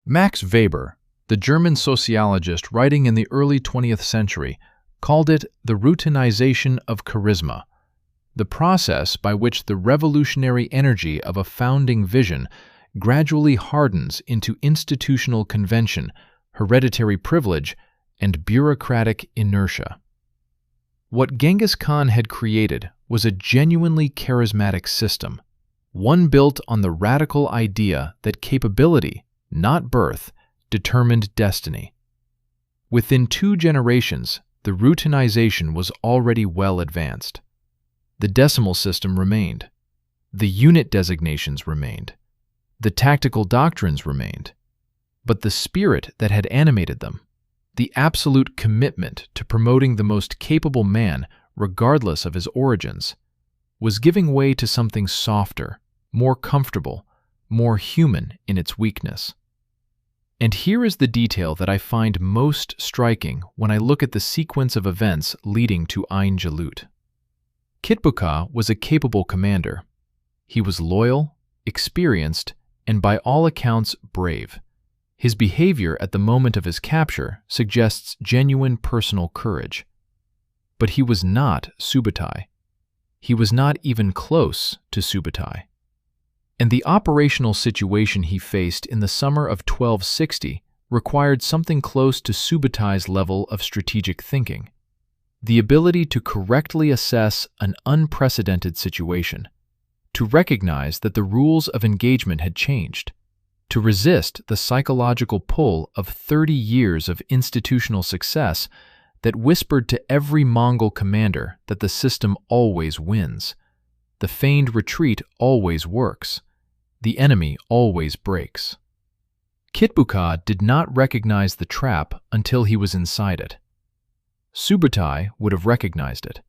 Max Weber, the German sociologist writing in the early 20th century, called it the routinization of charisma, the process by which the revolutionary energy of a founding vision gradually hardens into institutional convention, hereditary privilege, and bureaucratic inertia. What Genghis Khan had created was a genuinely charismatic system, one built on the radical idea that capability, not birth, determined destiny. Within 2 generations, the routinization was already well advanced. The decimal system remained. The unit designations remained. The tactical doctrines remained. But the spirit that had animated them, the absolute commitment to promoting the most capable man regardless of his origins, was giving way to something softer, more comfortable, more human in its weakness. And here is the detail that I find most striking when I look at the sequence of events leading to Ain Jalut. Kitbuka was a capable commander. He was loyal, experienced, and by all accounts brave. His behavior at the moment of his capture suggests genuine personal courage. But he was not Subutai. He was not even close to Subutai. And the operational situation he faced in the summer of 1260 required something close to Subutai's level of strategic thinking. The ability to correctly assess an unprecedented situation, to recognize that the rules of engagement had changed, to resist the psychological pull of 30 years of institutional success that whispered to every Mongol commander that the system always wins, the feigned retreat always works, the enemy always breaks. Kitbuka did not recognize the trap until he was inside it. Subutai would have recognized it.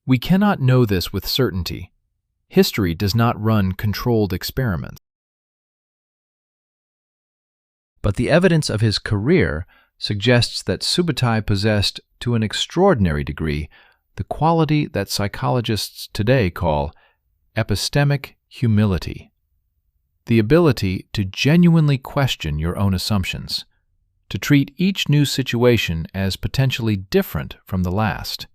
We cannot know this with certainty. History does not run controlled experiments. But the evidence of his career suggests that Subutai possessed, to an extraordinary degree, the quality that psychologists today call epistemic humility. The ability to genuinely question your own assumptions, to treat each new situation as potentially different from the last,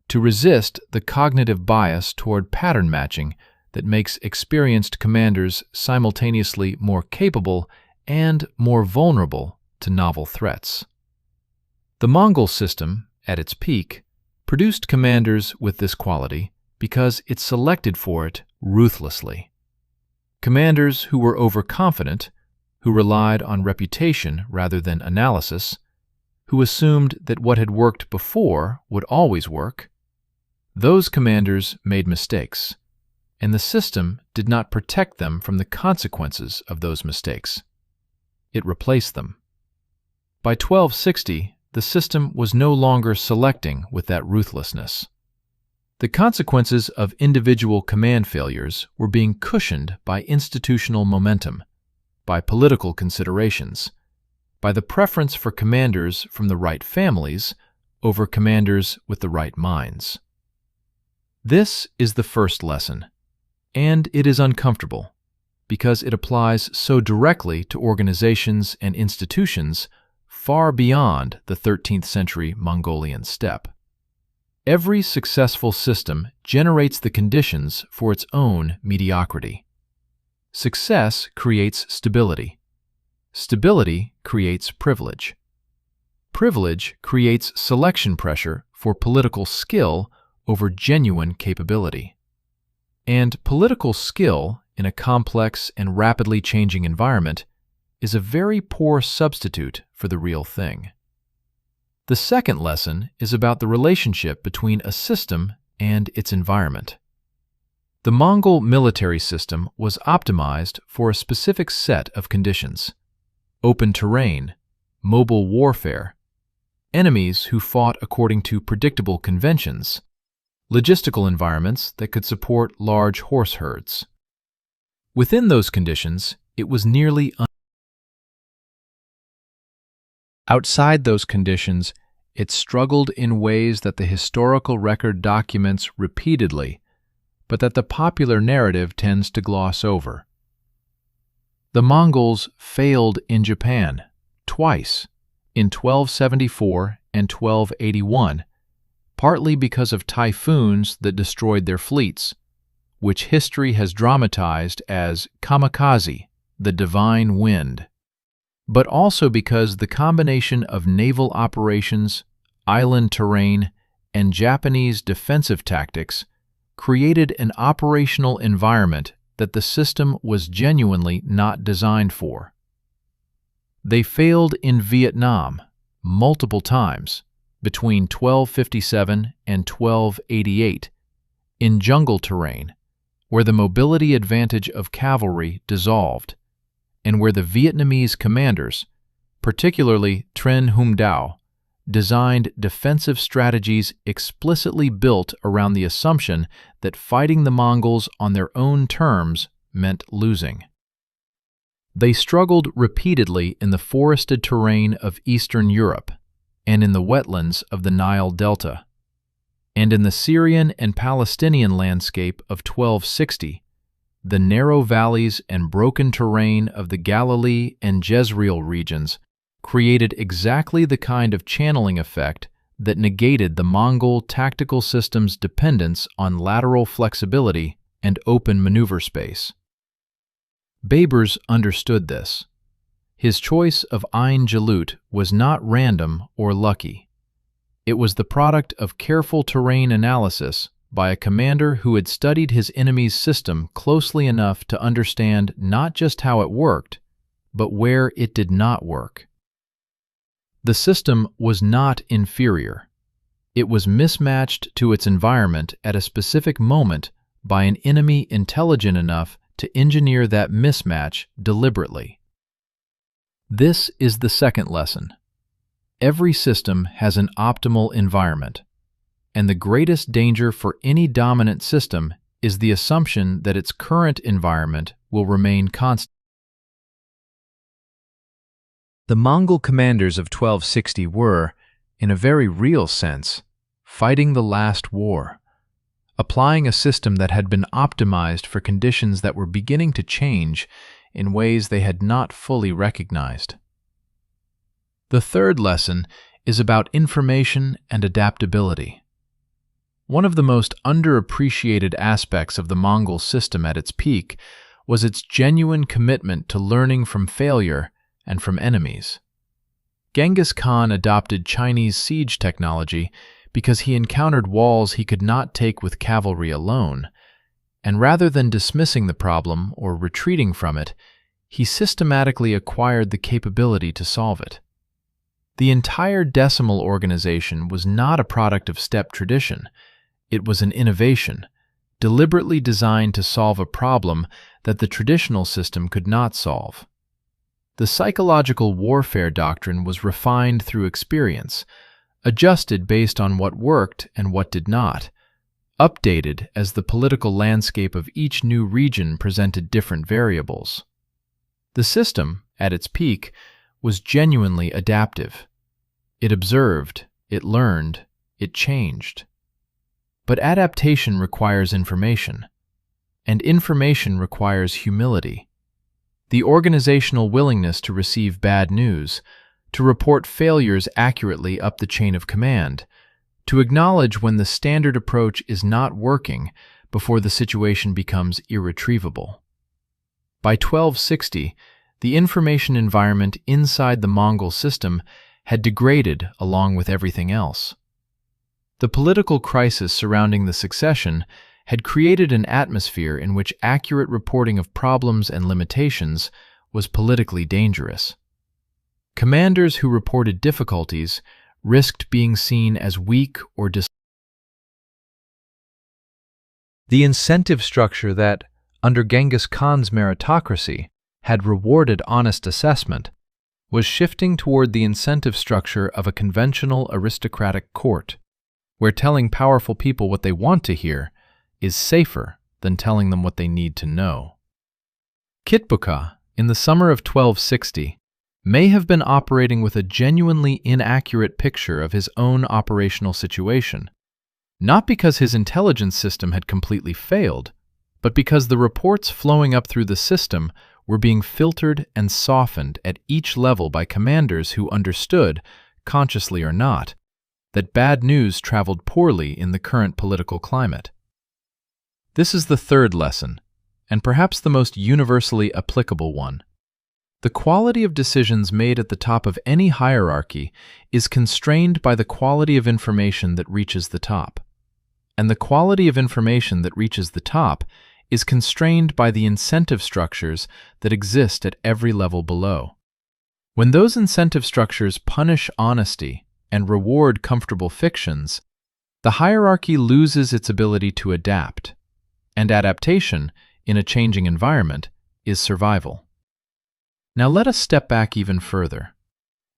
to resist the cognitive bias toward pattern matching that makes experienced commanders simultaneously more capable and more vulnerable to novel threats. The Mongol system, at its peak, produced commanders with this quality because it selected for it ruthlessly. Commanders who were overconfident, who relied on reputation rather than analysis, who assumed that what had worked before would always work. Those commanders made mistakes, and the system did not protect them from the consequences of those mistakes. It replaced them. By 1260, the system was no longer selecting with that ruthlessness. The consequences of individual command failures were being cushioned by institutional momentum, by political considerations, by the preference for commanders from the right families over commanders with the right minds. This is the first lesson, and it is uncomfortable because it applies so directly to organizations and institutions far beyond the 13th century Mongolian steppe. Every successful system generates the conditions for its own mediocrity. Success creates stability. Stability creates privilege. Privilege creates selection pressure for political skill over genuine capability. And political skill in a complex and rapidly changing environment is a very poor substitute for the real thing. The second lesson is about the relationship between a system and its environment. The Mongol military system was optimized for a specific set of conditions: open terrain, mobile warfare, enemies who fought according to predictable conventions, logistical environments that could support large horse herds. Within those conditions, it was nearly outside those conditions, it struggled in ways that the historical record documents repeatedly, but that the popular narrative tends to gloss over. The Mongols failed in Japan twice, in 1274 and 1281, partly because of typhoons that destroyed their fleets, which history has dramatized as kamikaze, the divine wind, but also because the combination of naval operations, island terrain, and Japanese defensive tactics created an operational environment that the system was genuinely not designed for. They failed in Vietnam multiple times between 1257 and 1288 in jungle terrain, where the mobility advantage of cavalry dissolved, and where the Vietnamese commanders, particularly Tren Hung Dao, designed defensive strategies explicitly built around the assumption that fighting the Mongols on their own terms meant losing. They struggled repeatedly in the forested terrain of Eastern Europe and in the wetlands of the Nile Delta, and in the Syrian and Palestinian landscape of 1260, the narrow valleys and broken terrain of the Galilee and Jezreel regions created exactly the kind of channeling effect that negated the Mongol tactical system's dependence on lateral flexibility and open maneuver space. Babers understood this. His choice of Ain Jalut was not random or lucky. It was the product of careful terrain analysis by a commander who had studied his enemy's system closely enough to understand not just how it worked, but where it did not work. The system was not inferior. It was mismatched to its environment at a specific moment by an enemy intelligent enough to engineer that mismatch deliberately. This is the second lesson. Every system has an optimal environment, and the greatest danger for any dominant system is the assumption that its current environment will remain constant. The Mongol commanders of 1260 were, in a very real sense, fighting the last war, applying a system that had been optimized for conditions that were beginning to change in ways they had not fully recognized. The third lesson is about information and adaptability. One of the most underappreciated aspects of the Mongol system at its peak was its genuine commitment to learning from failure and from enemies. Genghis Khan adopted Chinese siege technology because he encountered walls he could not take with cavalry alone, and rather than dismissing the problem or retreating from it, he systematically acquired the capability to solve it. The entire decimal organization was not a product of steppe tradition. It was an innovation, deliberately designed to solve a problem that the traditional system could not solve. The psychological warfare doctrine was refined through experience, adjusted based on what worked and what did not, updated as the political landscape of each new region presented different variables. The system, at its peak, was genuinely adaptive. It observed, it learned, it changed. But adaptation requires information, and information requires humility. The organizational willingness to receive bad news, to report failures accurately up the chain of command, to acknowledge when the standard approach is not working before the situation becomes irretrievable. By 1260, the information environment inside the Mongol system had degraded along with everything else. The political crisis surrounding the succession had created an atmosphere in which accurate reporting of problems and limitations was politically dangerous. Commanders who reported difficulties risked being seen as weak or The incentive structure that, under Genghis Khan's meritocracy, had rewarded honest assessment, was shifting toward the incentive structure of a conventional aristocratic court, where telling powerful people what they want to hear is safer than telling them what they need to know. Kitbuka, in the summer of 1260, may have been operating with a genuinely inaccurate picture of his own operational situation, not because his intelligence system had completely failed, but because the reports flowing up through the system were being filtered and softened at each level by commanders who understood, consciously or not, that bad news traveled poorly in the current political climate. This is the third lesson, and perhaps the most universally applicable one. The quality of decisions made at the top of any hierarchy is constrained by the quality of information that reaches the top. And the quality of information that reaches the top is constrained by the incentive structures that exist at every level below. When those incentive structures punish honesty and reward comfortable fictions, the hierarchy loses its ability to adapt, and adaptation, in a changing environment, is survival. Now let us step back even further,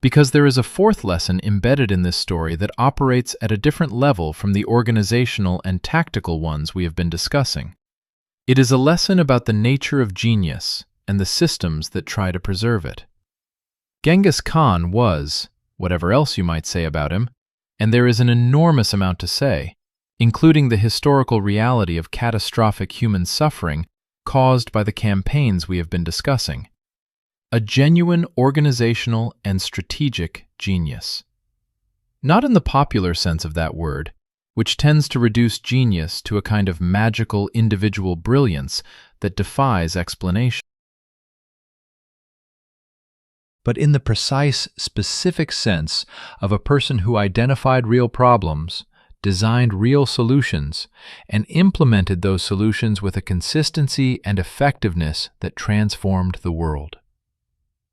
because there is a fourth lesson embedded in this story that operates at a different level from the organizational and tactical ones we have been discussing. It is a lesson about the nature of genius and the systems that try to preserve it. Genghis Khan was, whatever else you might say about him, and there is an enormous amount to say, including the historical reality of catastrophic human suffering caused by the campaigns we have been discussing. A genuine organizational and strategic genius. Not in the popular sense of that word, which tends to reduce genius to a kind of magical individual brilliance that defies explanation, but in the precise, specific sense of a person who identified real problems, designed real solutions, and implemented those solutions with a consistency and effectiveness that transformed the world.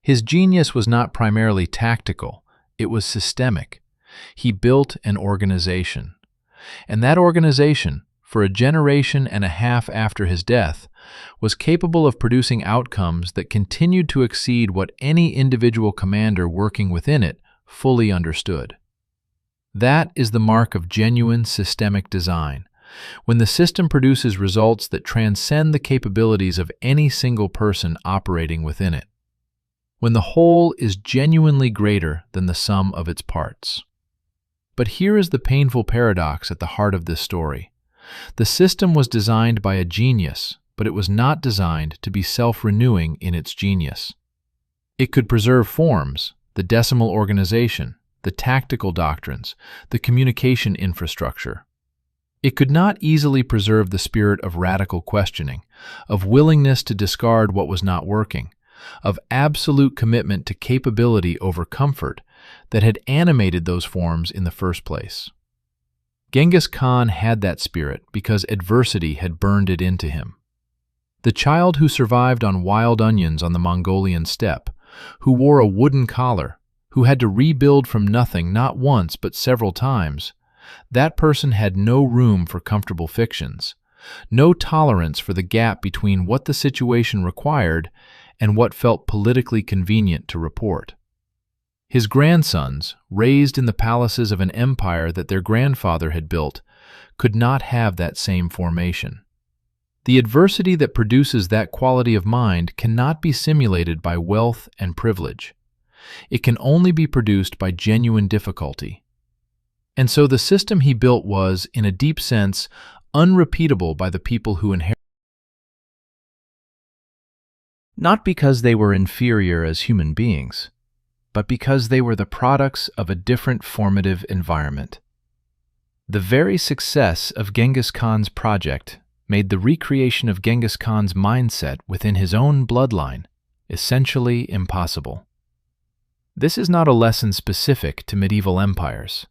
His genius was not primarily tactical, it was systemic. He built an organization. And that organization, for a generation and a half after his death, was capable of producing outcomes that continued to exceed what any individual commander working within it fully understood. That is the mark of genuine systemic design, when the system produces results that transcend the capabilities of any single person operating within it. When the whole is genuinely greater than the sum of its parts. But here is the painful paradox at the heart of this story. The system was designed by a genius, but it was not designed to be self-renewing in its genius. It could preserve forms, the decimal organization, the tactical doctrines, the communication infrastructure. It could not easily preserve the spirit of radical questioning, of willingness to discard what was not working, of absolute commitment to capability over comfort that had animated those forms in the first place. Genghis Khan had that spirit because adversity had burned it into him. The child who survived on wild onions on the Mongolian steppe, who wore a wooden collar, who had to rebuild from nothing not once but several times, that person had no room for comfortable fictions, no tolerance for the gap between what the situation required and what felt politically convenient to report. His grandsons, raised in the palaces of an empire that their grandfather had built, could not have that same formation. The adversity that produces that quality of mind cannot be simulated by wealth and privilege. It can only be produced by genuine difficulty. And so the system he built was, in a deep sense, unrepeatable by the people who inherited. Not because they were inferior as human beings, but because they were the products of a different formative environment. The very success of Genghis Khan's project made the recreation of Genghis Khan's mindset within his own bloodline essentially impossible. This is not a lesson specific to medieval empires.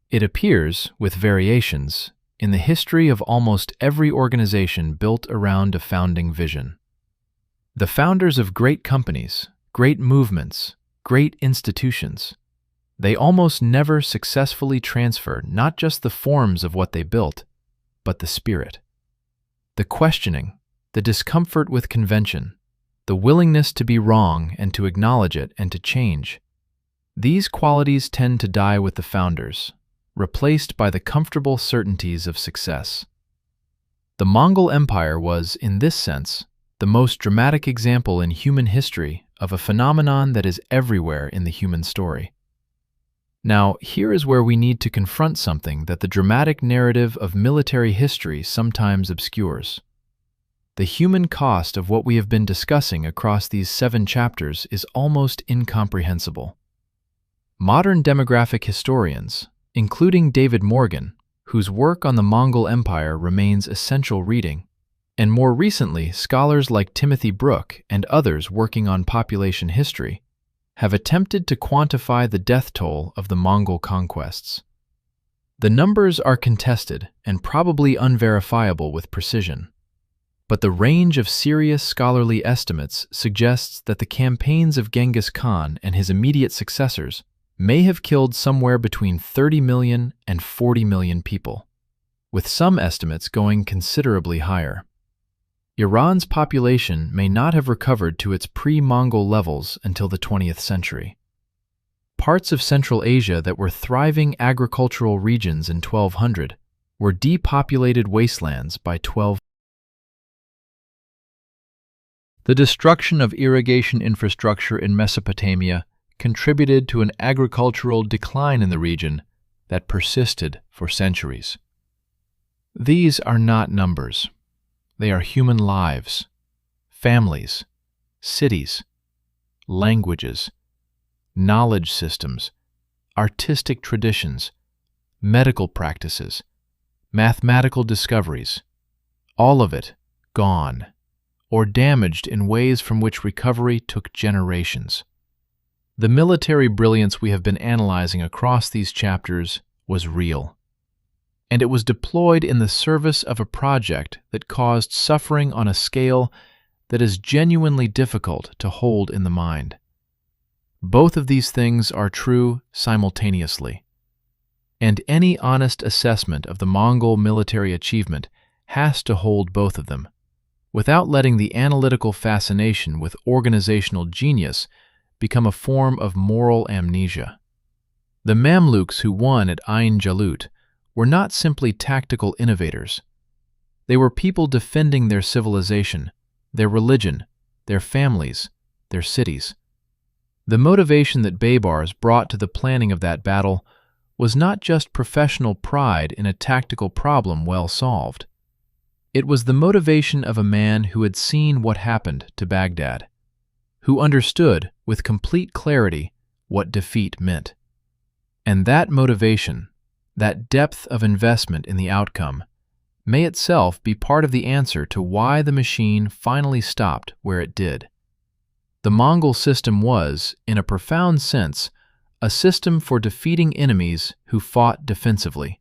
It appears, with variations, in the history of almost every organization built around a founding vision. The founders of great companies, great movements, great institutions, they almost never successfully transfer not just the forms of what they built, but the spirit. The questioning, the discomfort with convention, the willingness to be wrong and to acknowledge it and to change. These qualities tend to die with the founders, replaced by the comfortable certainties of success. The Mongol Empire was, in this sense, the most dramatic example in human history of a phenomenon that is everywhere in the human story. Now, here is where we need to confront something that the dramatic narrative of military history sometimes obscures. The human cost of what we have been discussing across these 7 chapters is almost incomprehensible. Modern demographic historians, including David Morgan, whose work on the Mongol Empire remains essential reading, and more recently scholars like Timothy Brooke and others working on population history, have attempted to quantify the death toll of the Mongol conquests. The numbers are contested and probably unverifiable with precision, but the range of serious scholarly estimates suggests that the campaigns of Genghis Khan and his immediate successors may have killed somewhere between 30 million and 40 million people, with some estimates going considerably higher. Iran's population may not have recovered to its pre-Mongol levels until the 20th century. Parts of Central Asia that were thriving agricultural regions in 1200 were depopulated wastelands by 1200. The destruction of irrigation infrastructure in Mesopotamia contributed to an agricultural decline in the region that persisted for centuries. These are not numbers. They are human lives, families, cities, languages, knowledge systems, artistic traditions, medical practices, mathematical discoveries, all of it gone, or damaged in ways from which recovery took generations. The military brilliance we have been analyzing across these chapters was real, and it was deployed in the service of a project that caused suffering on a scale that is genuinely difficult to hold in the mind. Both of these things are true simultaneously, and any honest assessment of the Mongol military achievement has to hold both of them, without letting the analytical fascination with organizational genius become a form of moral amnesia. The Mamluks who won at Ain Jalut were not simply tactical innovators. They were people defending their civilization, their religion, their families, their cities. The motivation that Baybars brought to the planning of that battle was not just professional pride in a tactical problem well solved. It was the motivation of a man who had seen what happened to Baghdad, who understood with complete clarity what defeat meant. And that motivation, that depth of investment in the outcome, may itself be part of the answer to why the machine finally stopped where it did. The Mongol system was, in a profound sense, a system for defeating enemies who fought defensively,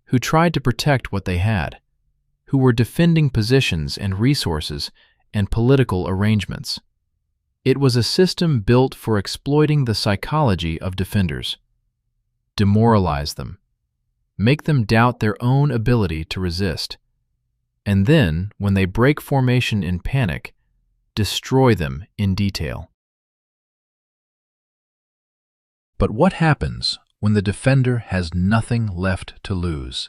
who tried to protect what they had, who were defending positions and resources and political arrangements. It was a system built for exploiting the psychology of defenders, demoralize them, make them doubt their own ability to resist, and then, when they break formation in panic, destroy them in detail. But what happens when the defender has nothing left to lose?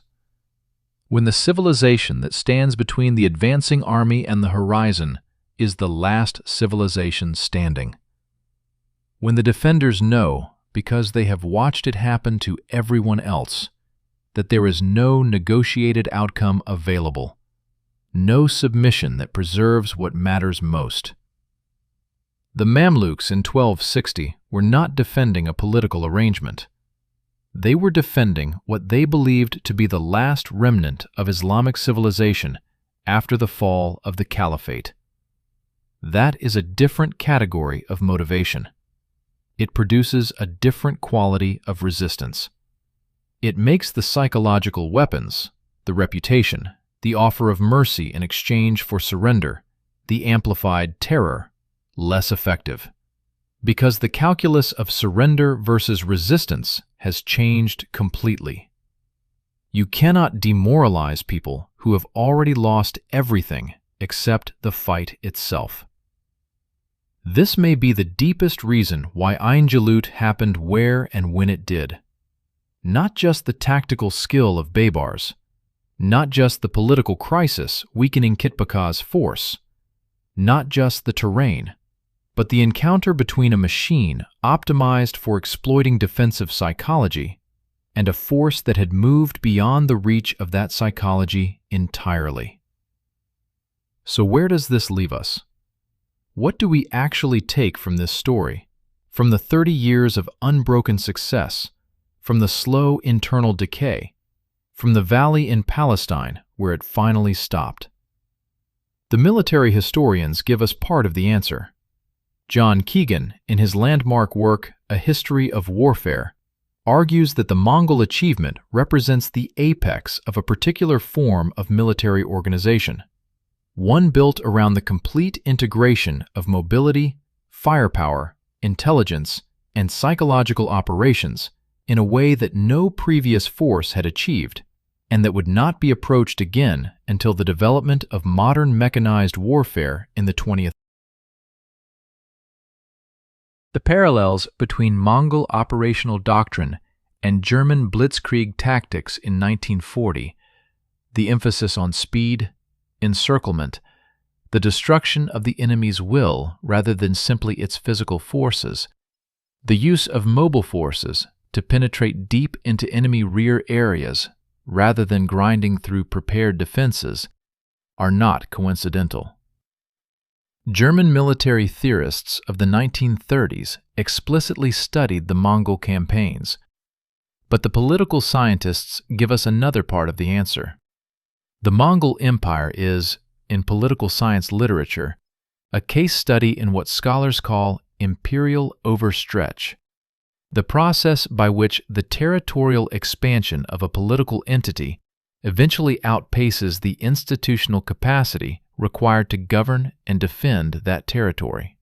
When the civilization that stands between the advancing army and the horizon is the last civilization standing? When the defenders know, because they have watched it happen to everyone else, that there is no negotiated outcome available, no submission that preserves what matters most. The Mamluks in 1260 were not defending a political arrangement. They were defending what they believed to be the last remnant of Islamic civilization after the fall of the Caliphate. That is a different category of motivation. It produces a different quality of resistance. It makes the psychological weapons, the reputation, the offer of mercy in exchange for surrender, the amplified terror, less effective. Because the calculus of surrender versus resistance has changed completely. You cannot demoralize people who have already lost everything except the fight itself. This may be the deepest reason why Jalut happened where and when it did. Not just the tactical skill of Baybars, not just the political crisis weakening Kitpaka's force, not just the terrain, but the encounter between a machine optimized for exploiting defensive psychology and a force that had moved beyond the reach of that psychology entirely. So where does this leave us? What do we actually take from this story, from the 30 years of unbroken success, from the slow internal decay, from the valley in Palestine where it finally stopped? The military historians give us part of the answer. John Keegan, in his landmark work, A History of Warfare, argues that the Mongol achievement represents the apex of a particular form of military organization, one built around the complete integration of mobility, firepower, intelligence, and psychological operations in a way that no previous force had achieved, and that would not be approached again until the development of modern mechanized warfare in the 20th. The parallels between Mongol operational doctrine and German blitzkrieg tactics in 1940, the emphasis on speed, encirclement, the destruction of the enemy's will rather than simply its physical forces, the use of mobile forces to penetrate deep into enemy rear areas rather than grinding through prepared defenses, are not coincidental. German military theorists of the 1930s explicitly studied the Mongol campaigns, but the political scientists give us another part of the answer. The Mongol Empire is, in political science literature, a case study in what scholars call imperial overstretch, the process by which the territorial expansion of a political entity eventually outpaces the institutional capacity required to govern and defend that territory.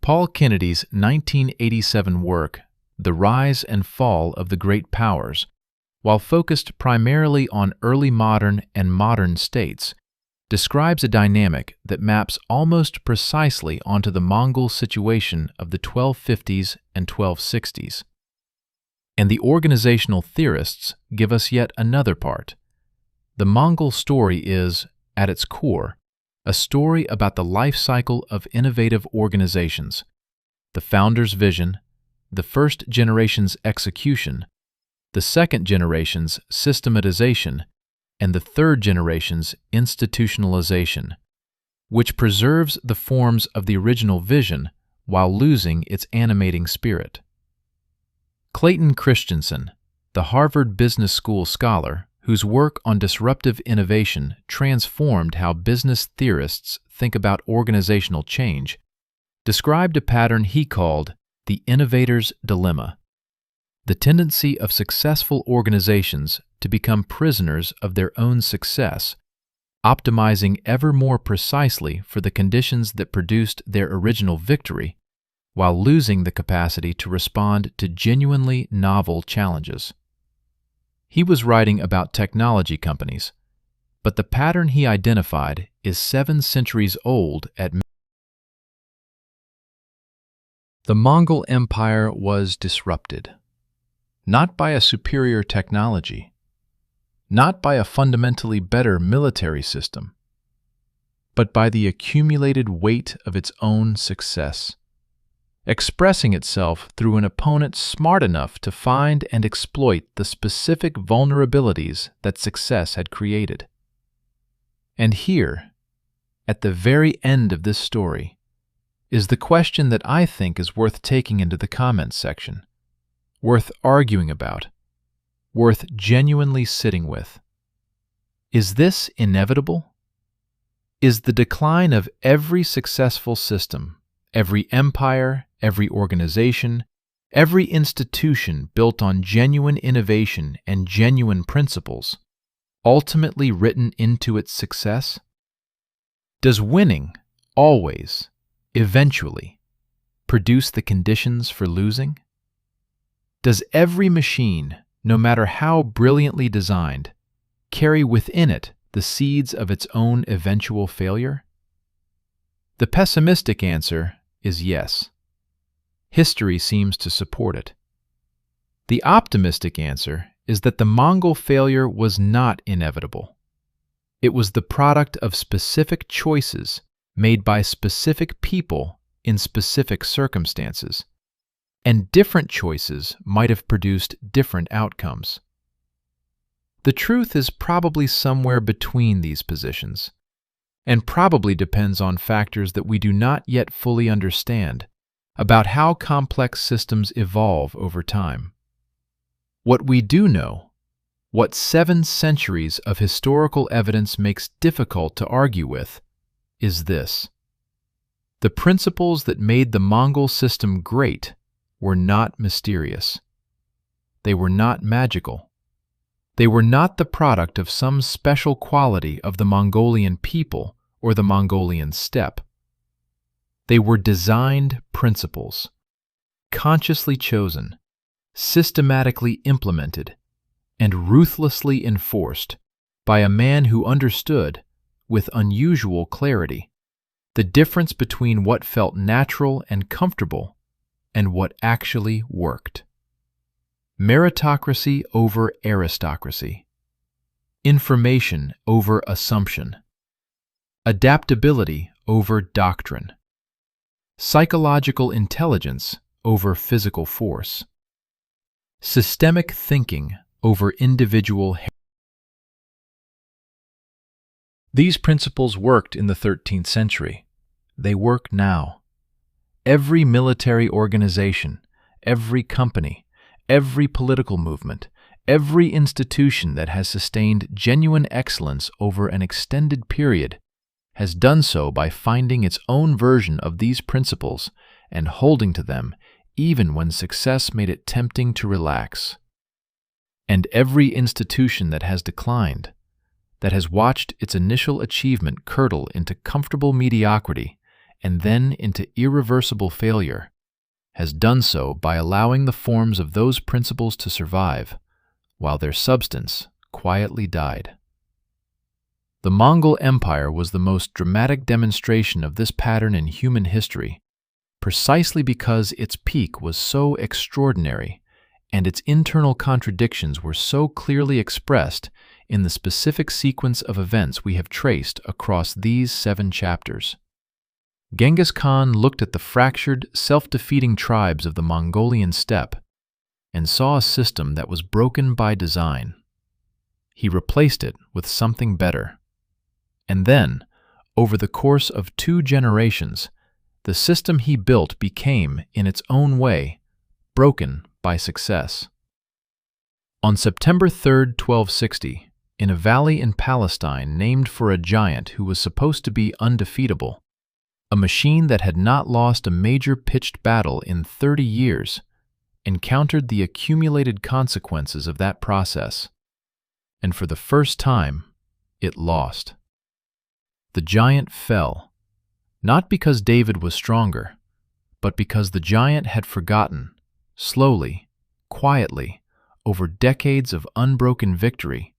Paul Kennedy's 1987 work, The Rise and Fall of the Great Powers, while focused primarily on early modern and modern states, describes a dynamic that maps almost precisely onto the Mongol situation of the 1250s and 1260s. And the organizational theorists give us yet another part. The Mongol story is, at its core, a story about the life cycle of innovative organizations, the founder's vision, the first generation's execution, the second generation's systematization, and the third generation's institutionalization, which preserves the forms of the original vision while losing its animating spirit. Clayton Christensen, the Harvard Business School scholar whose work on disruptive innovation transformed how business theorists think about organizational change, described a pattern he called the innovator's dilemma, the tendency of successful organizations to become prisoners of their own success, optimizing ever more precisely for the conditions that produced their original victory, while losing the capacity to respond to genuinely novel challenges. He was writing about technology companies, but the pattern he identified is 7 centuries old at The Mongol Empire was disrupted, not by a superior technology, not by a fundamentally better military system, but by the accumulated weight of its own success, expressing itself through an opponent smart enough to find and exploit the specific vulnerabilities that success had created. And here, at the very end of this story, is the question that I think is worth taking into the comments section, worth arguing about, worth genuinely sitting with. Is this inevitable? Is the decline of every successful system, every empire, every organization, every institution built on genuine innovation and genuine principles, ultimately written into its success? Does winning always, eventually, produce the conditions for losing? Does every machine, no matter how brilliantly designed, carry within it the seeds of its own eventual failure? The pessimistic answer is yes. History seems to support it. The optimistic answer is that the Mongol failure was not inevitable. It was the product of specific choices made by specific people in specific circumstances, and different choices might have produced different outcomes. The truth is probably somewhere between these positions, and probably depends on factors that we do not yet fully understand about how complex systems evolve over time. What we do know, what 7 centuries of historical evidence makes difficult to argue with, is this: the principles that made the Mongol system great were not mysterious. They were not magical. They were not the product of some special quality of the Mongolian people or the Mongolian steppe. They were designed principles, consciously chosen, systematically implemented, and ruthlessly enforced by a man who understood, with unusual clarity, the difference between what felt natural and comfortable and what actually worked. Meritocracy over aristocracy. Information over assumption. Adaptability over doctrine. Psychological intelligence over physical force. Systemic thinking over individual. These principles worked in the 13th century. They work now. Every military organization, every company, every political movement, every institution that has sustained genuine excellence over an extended period has done so by finding its own version of these principles and holding to them even when success made it tempting to relax. And every institution that has declined, that has watched its initial achievement curdle into comfortable mediocrity and then into irreversible failure, has done so by allowing the forms of those principles to survive, while their substance quietly died. The Mongol Empire was the most dramatic demonstration of this pattern in human history, precisely because its peak was so extraordinary and its internal contradictions were so clearly expressed in the specific sequence of events we have traced across these 7 chapters. Genghis Khan looked at the fractured, self-defeating tribes of the Mongolian steppe and saw a system that was broken by design. He replaced it with something better. And then, over the course of 2 generations, the system he built became, in its own way, broken by success. On September 3, 1260, in a valley in Palestine named for a giant who was supposed to be undefeatable, a machine that had not lost a major pitched battle in 30 years encountered the accumulated consequences of that process, and for the first time, it lost. The giant fell, not because David was stronger, but because the giant had forgotten, slowly, quietly, over decades of unbroken victory,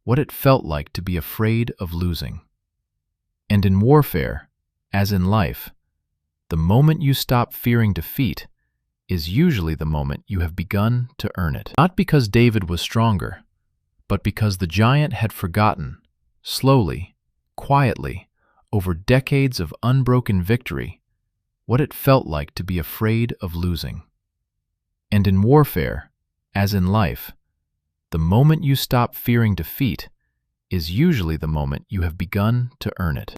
what it felt like to be afraid of losing. And in warfare, as in life, the moment you stop fearing defeat is usually the moment you have begun to earn it. Not because David was stronger, but because the giant had forgotten, slowly, quietly, over decades of unbroken victory, what it felt like to be afraid of losing. And in warfare, as in life, the moment you stop fearing defeat is usually the moment you have begun to earn it.